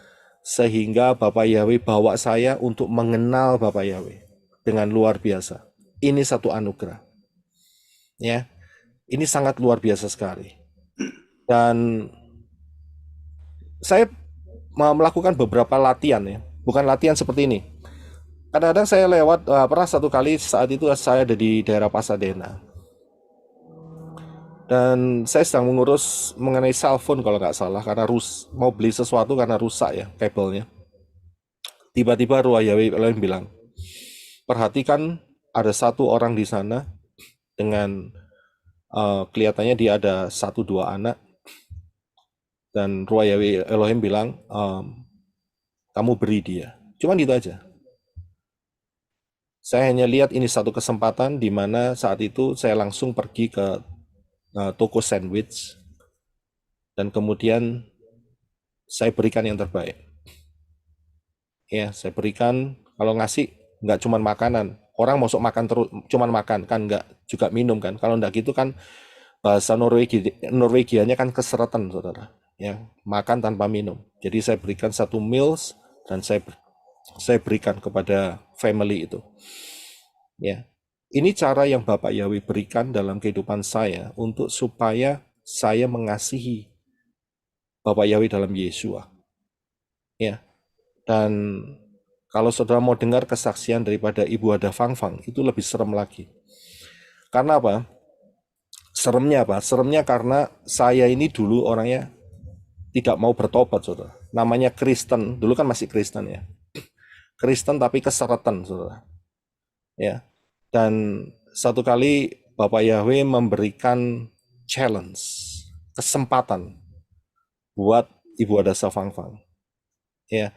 Sehingga Bapak Yahweh bawa saya untuk mengenal Bapak Yahweh dengan luar biasa. Ini satu anugerah. Ya. Ini sangat luar biasa sekali. Dan saya melakukan beberapa latihan ya. Bukan latihan seperti ini. Kadang-kadang saya lewat, pernah satu kali saat itu saya ada di daerah Pasadena. Dan saya sedang mengurus mengenai cellphone kalau nggak salah, karena mau beli sesuatu karena rusak ya kabelnya. Tiba-tiba Ruah Yahweh Elohim bilang, perhatikan ada satu orang di sana dengan kelihatannya dia ada 1-2 anak. Dan Ruah Yahweh Elohim bilang, kamu beri dia. Cuman gitu aja. Saya hanya lihat ini satu kesempatan di mana saat itu saya langsung pergi ke toko sandwich dan kemudian saya berikan yang terbaik. Ya, saya berikan. Kalau ngasih nggak cuma makanan. Orang masuk makan terus, cuma makan kan, nggak juga minum kan. Kalau nggak gitu kan bahasa Norwegianya kan keseretan, saudara. Ya, makan tanpa minum. Jadi saya berikan 1 meals dan saya berikan kepada family itu. Ya. Ini cara yang Bapak Yahweh berikan dalam kehidupan saya untuk supaya saya mengasihi Bapak Yahweh dalam Yeshua. Ya. Dan kalau saudara mau dengar kesaksian daripada Ibu Ada Fangfang, itu lebih serem lagi. Karena apa? Seremnya apa? Seremnya karena saya ini dulu orangnya tidak mau bertobat, saudara. Namanya Kristen, dulu kan masih Kristen ya. Kristen tapi keseretan, saudara. Ya. Dan satu kali Bapak Yahweh memberikan challenge, kesempatan buat Ibu Adasa Fangfang. Ya,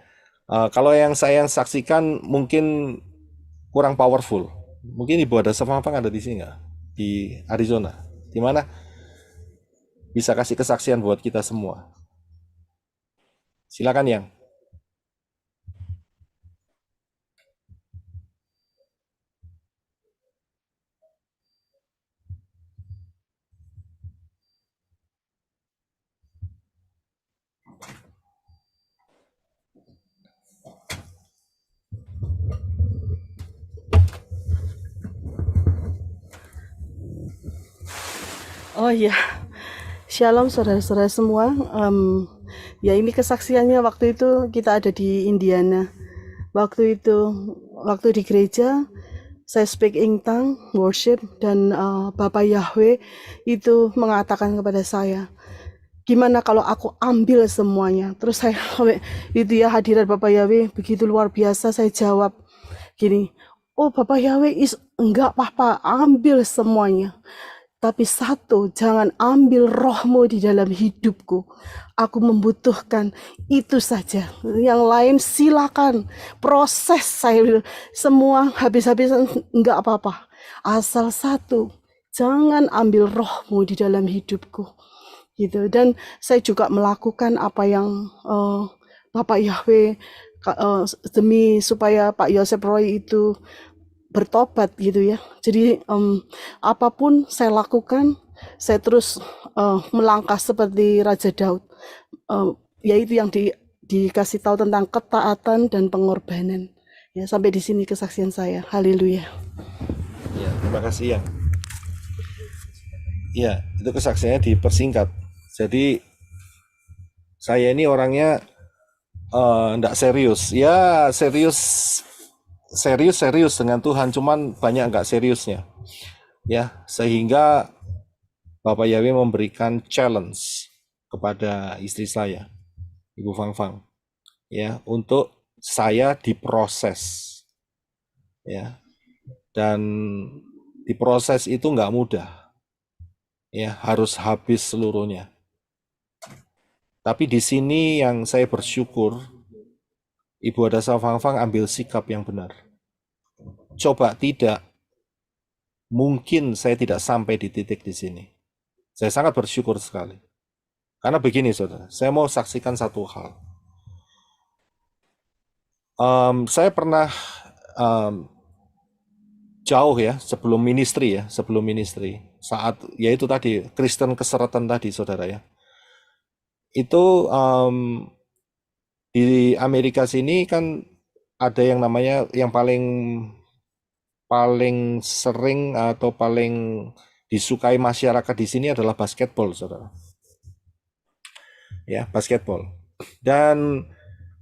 kalau yang saya saksikan mungkin kurang powerful. Mungkin Ibu Adasa Fangfang ada di sini nggak? Di Arizona, di mana bisa kasih kesaksian buat kita semua. Silakan yang. Oh iya, Shalom saudara-saudara semua. Ya ini kesaksiannya waktu itu kita ada di Indiana. Waktu di gereja, saya speak in tongue, worship, dan Bapak Yahweh itu mengatakan kepada saya, gimana kalau aku ambil semuanya? Terus saya, itu ya hadirat Bapak Yahweh begitu luar biasa, saya jawab gini, oh Bapak Yahweh, enggak apa-apa, ambil semuanya. Tapi satu, jangan ambil rohmu di dalam hidupku. Aku membutuhkan itu saja. Yang lain silakan proses saya. Semua habis-habisan enggak apa-apa. Asal satu, jangan ambil rohmu di dalam hidupku. Gitu. Dan saya juga melakukan apa yang Bapak Yahweh demi supaya Pak Yosef Roy itu bertobat gitu ya. Jadi apapun saya lakukan, saya terus melangkah seperti Raja Daud, yaitu yang dikasih tahu tentang ketaatan dan pengorbanan. Ya, sampai di sini kesaksian saya. Haleluya. Ya, terima kasih ya. Ya, itu kesaksiannya dipersingkat. Jadi saya ini orangnya enggak serius. Ya, serius dengan Tuhan, cuman banyak enggak seriusnya. Ya, sehingga Bapak Yahweh memberikan challenge kepada istri saya, Ibu Fangfang, ya, untuk saya diproses, ya, dan diproses itu nggak mudah, ya, harus habis seluruhnya. Tapi di sini yang saya bersyukur, Ibu Adasa Fangfang ambil sikap yang benar. Coba tidak, mungkin saya tidak sampai di titik di sini. Saya sangat bersyukur sekali. Karena begini saudara, saya mau saksikan satu hal. Saya pernah jauh ya, sebelum ministry, saat, yaitu tadi, Kristen keseratan tadi saudara ya. Itu di Amerika sini kan ada yang namanya, yang paling sering atau paling disukai masyarakat di sini adalah basketball, saudara. Ya, basketball. Dan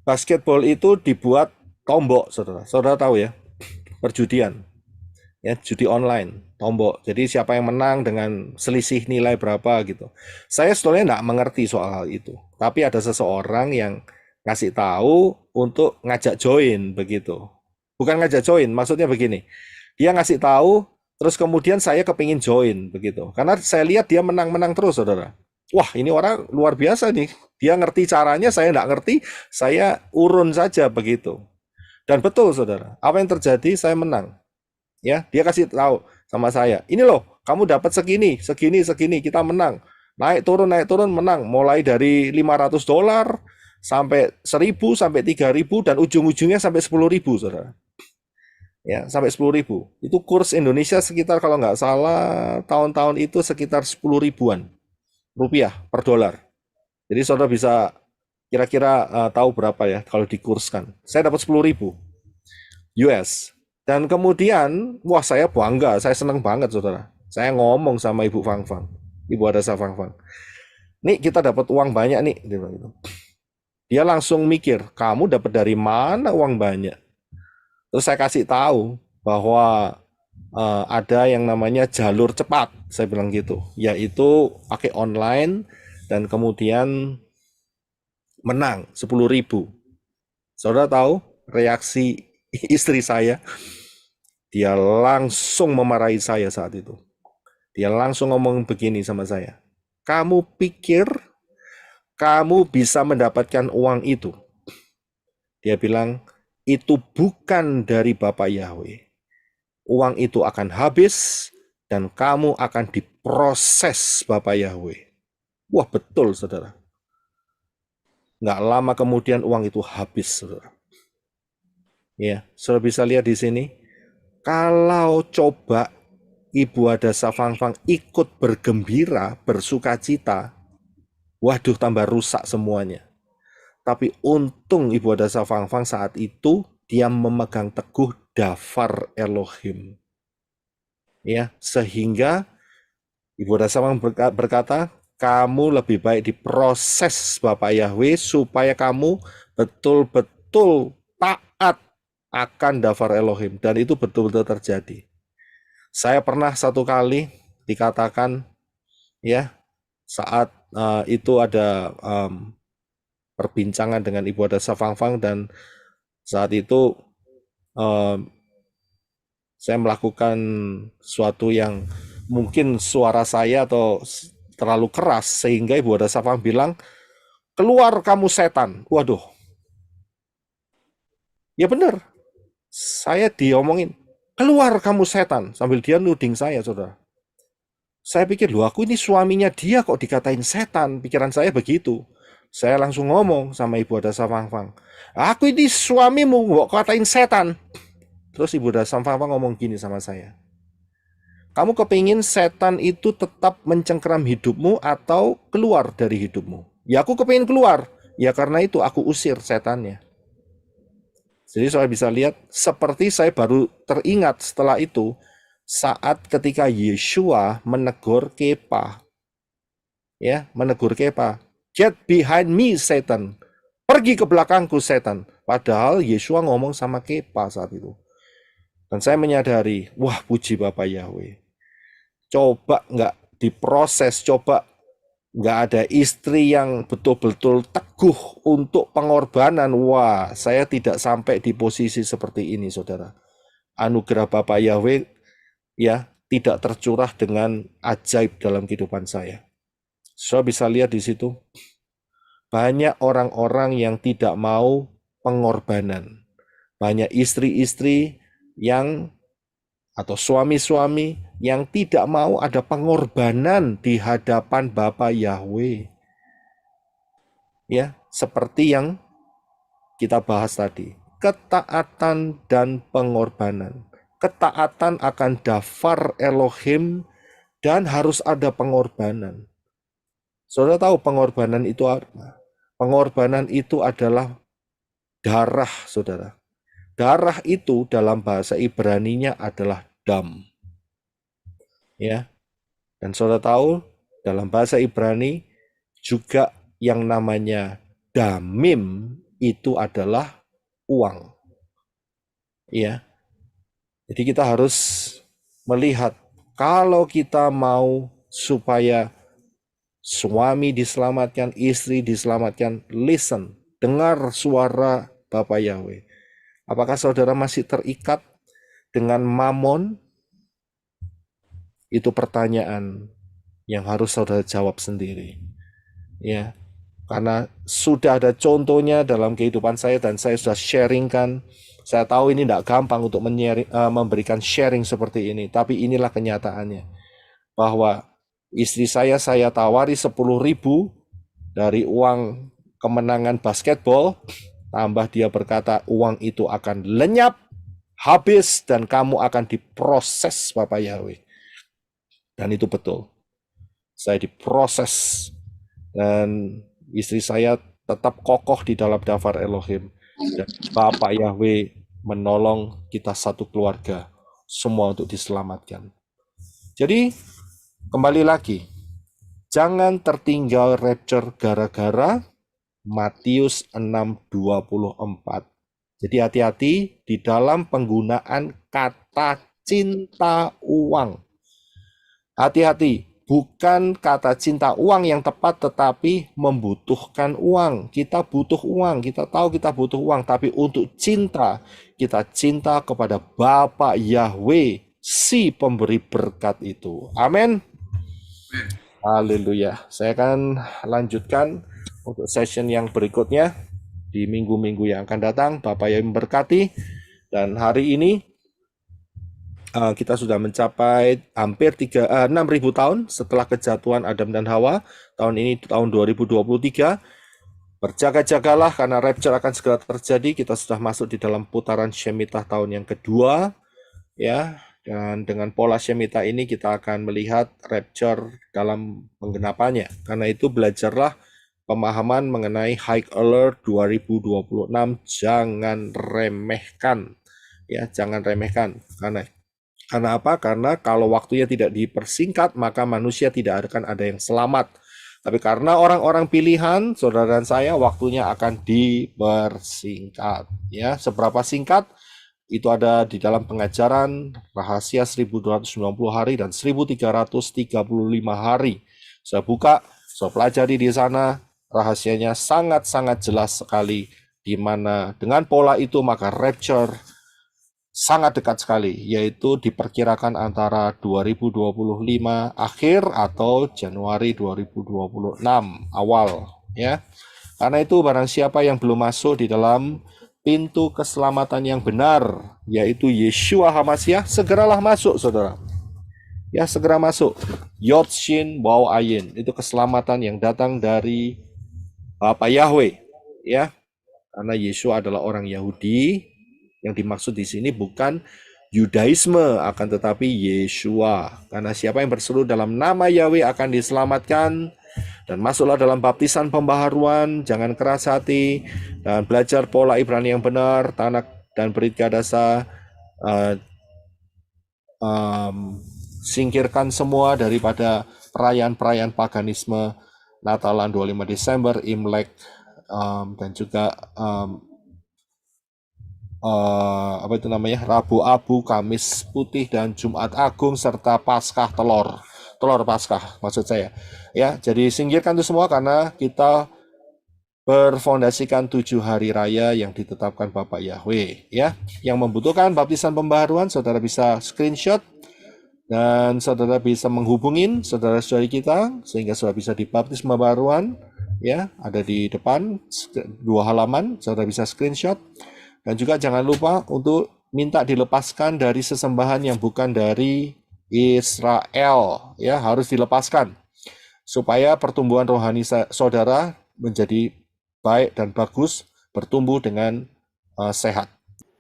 basketball itu dibuat tombok, saudara. Saudara tahu ya, perjudian. Ya, judi online, tombok. Jadi siapa yang menang dengan selisih nilai berapa gitu. Saya sebetulnya nggak mengerti soal hal itu. Tapi ada seseorang yang ngasih tahu untuk ngajak join begitu. Bukan ngajak join, maksudnya begini. Dia ngasih tahu, terus kemudian saya kepingin join begitu. Karena saya lihat dia menang-menang terus, saudara. Wah, ini orang luar biasa nih. Dia ngerti caranya, saya nggak ngerti. Saya urun saja begitu. Dan betul, saudara. Apa yang terjadi? Saya menang. Ya, dia kasih tahu sama saya. Ini loh, kamu dapat segini, kita menang. Naik turun, menang. Mulai dari $500 sampai 1.000, sampai 3.000, dan ujung-ujungnya sampai 10.000, saudara. Ya, sampai 10.000. Itu kurs Indonesia sekitar, kalau nggak salah, tahun-tahun itu sekitar 10 ribuan rupiah per dolar. Jadi saudara bisa kira-kira tahu berapa ya kalau dikurskan. Saya dapat 10.000 US. Dan kemudian, wah, saya bangga, saya senang banget, saudara. Saya ngomong sama Ibu Fangfang, Ibu Adasa Fangfang. Nih, kita dapat uang banyak nih. Dia langsung mikir, kamu dapat dari mana uang banyak? Terus saya kasih tahu bahwa ada yang namanya jalur cepat, saya bilang gitu, yaitu pakai online dan kemudian menang 10.000. Saudara tahu reaksi istri saya? Dia langsung memarahi saya saat itu. Dia langsung ngomong begini sama saya. Kamu pikir kamu bisa mendapatkan uang itu? Dia bilang, itu bukan dari Bapak Yahweh. Uang itu akan habis dan kamu akan diproses Bapak Yahweh. Wah, betul, saudara. Nggak lama kemudian uang itu habis, saudara. Ya, saudara bisa lihat di sini. Kalau coba Ibu Hadasa Fangfang ikut bergembira, bersuka cita, waduh tambah rusak semuanya. Tapi untung Ibu Hadasa Fangfang saat itu dia memegang teguh Dafar Elohim. Ya, sehingga Ibu Hadasa Fangfang berkata, kamu lebih baik diproses Bapak Yahweh supaya kamu betul-betul taat akan Dafar Elohim, dan itu betul-betul terjadi. Saya pernah satu kali dikatakan ya saat itu ada perbincangan dengan Ibu Hadasa Fangfang, dan saat itu saya melakukan suatu yang mungkin suara saya atau terlalu keras sehingga Ibu Hadasa Fangfang bilang, keluar kamu setan. Waduh, ya benar. Saya diomongin, keluar kamu setan, sambil dia nuding saya, saudara. Saya pikir, loh aku ini suaminya dia kok dikatain setan, pikiran saya begitu. Saya langsung ngomong sama Ibu Hadasa Fangfang, aku ini suamimu kok katain setan. Terus Ibu Hadasa Fangfang ngomong gini sama saya, kamu kepingin setan itu tetap mencengkeram hidupmu atau keluar dari hidupmu? Ya aku kepingin keluar, ya karena itu aku usir setannya. Jadi saya bisa lihat seperti saya baru teringat setelah itu saat ketika Yeshua menegur Kepa. Ya, menegur Kepa. Get behind me Satan. Pergi ke belakangku setan. Padahal Yeshua ngomong sama Kepa saat itu. Dan saya menyadari, wah puji Bapak Yahweh. Coba nggak diproses, coba nggak ada istri yang betul-betul teguh untuk pengorbanan. Wah, saya tidak sampai di posisi seperti ini, saudara. Anugerah Bapak Yahweh ya tidak tercurah dengan ajaib dalam kehidupan saya. Saya bisa lihat di situ banyak orang-orang yang tidak mau pengorbanan. Banyak istri-istri yang atau suami-suami yang tidak mau ada pengorbanan di hadapan Bapa Yahweh. Ya, seperti yang kita bahas tadi, ketaatan dan pengorbanan. Ketaatan akan Dafar Elohim dan harus ada pengorbanan. Saudara tahu pengorbanan itu apa? Pengorbanan itu adalah darah, saudara. Darah itu dalam bahasa Ibraninya adalah dam. Ya. Dan saudara tahu dalam bahasa Ibrani juga yang namanya damim itu adalah uang. Ya. Jadi kita harus melihat kalau kita mau supaya suami diselamatkan, istri diselamatkan, listen, dengar suara Bapak Yahweh. Apakah saudara masih terikat dengan mamon? Itu pertanyaan yang harus saudara jawab sendiri. Ya, karena sudah ada contohnya dalam kehidupan saya dan saya sudah sharingkan. Saya tahu ini tidak gampang untuk memberikan sharing seperti ini, tapi inilah kenyataannya. Bahwa istri saya tawari 10.000 dari uang kemenangan basketball. Tambah dia berkata uang itu akan lenyap, habis, dan kamu akan diproses Bapak Yahweh. Dan itu betul. Saya diproses. Dan istri saya tetap kokoh di dalam Dafar Elohim. Dan Bapak Yahweh menolong kita satu keluarga. Semua untuk diselamatkan. Jadi, kembali lagi. Jangan tertinggal rapture gara-gara Matius 6:24. Jadi hati-hati di dalam penggunaan kata cinta uang. Hati-hati, bukan kata cinta uang yang tepat, tetapi membutuhkan uang. Kita butuh uang, kita tahu kita butuh uang, tapi untuk cinta, kita cinta kepada Bapa Yahweh, si pemberi berkat itu. Amin. Haleluya. Saya akan lanjutkan untuk session yang berikutnya di minggu-minggu yang akan datang. Bapak Yahweh memberkati. Dan hari ini kita sudah mencapai hampir 6.000 tahun setelah kejatuhan Adam dan Hawa. Tahun ini tahun 2023. Berjaga-jagalah karena rapture akan segera terjadi. Kita sudah masuk di dalam putaran Shemitah tahun yang kedua. Ya, dan dengan pola Shemitah ini kita akan melihat rapture dalam penggenapannya. Karena itu belajarlah pemahaman mengenai High Alert 2026. Jangan remehkan. Ya, jangan remehkan. Karena apa? Karena kalau waktunya tidak dipersingkat, maka manusia tidak akan ada yang selamat. Tapi karena orang-orang pilihan, saudara dan saya, waktunya akan dipersingkat. Ya, seberapa singkat? Itu ada di dalam pengajaran rahasia 1290 hari dan 1335 hari. Saya buka, saya pelajari di sana, rahasianya sangat-sangat jelas sekali, di mana dengan pola itu maka rapture sangat dekat sekali, yaitu diperkirakan antara 2025 akhir atau Januari 2026 awal, ya. Karena itu barang siapa yang belum masuk di dalam pintu keselamatan yang benar, yaitu Yeshua HaMashiach, segeralah masuk, saudara. Ya, segera masuk. Yod Shin Waw Ayin, itu keselamatan yang datang dari Bapa Yahweh, ya. Karena Yeshua adalah orang Yahudi. Yang dimaksud di sini bukan Yudaisme, akan tetapi Yeshua. Karena siapa yang berseru dalam nama Yahweh akan diselamatkan. Dan masuklah dalam baptisan pembaharuan, jangan keras hati, dan belajar pola Ibrani yang benar, Tanak dan Brit Kadasa. Singkirkan semua daripada perayaan-perayaan paganisme, Natalan 25 Desember, Imlek, dan juga Rabu Abu, Kamis Putih, dan Jumat Agung, serta Paskah telur Paskah maksud saya. Ya, jadi singkirkan itu semua karena kita berfondasikan 7 hari raya yang ditetapkan Bapak Yahweh, ya. Yang membutuhkan baptisan pembaharuan, saudara bisa screenshot dan saudara bisa menghubungin saudara-saudari kita sehingga saudara bisa dibaptis pembaharuan, ya. Ada di depan 2 halaman, saudara bisa screenshot. Dan juga jangan lupa untuk minta dilepaskan dari sesembahan yang bukan dari Israel, ya, harus dilepaskan supaya pertumbuhan rohani saudara menjadi baik dan bagus, bertumbuh dengan sehat.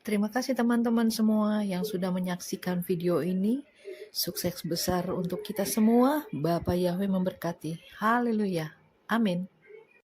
Terima kasih teman-teman semua yang sudah menyaksikan video ini. Sukses besar untuk kita semua. Bapa Yahweh memberkati. Haleluya. Amin.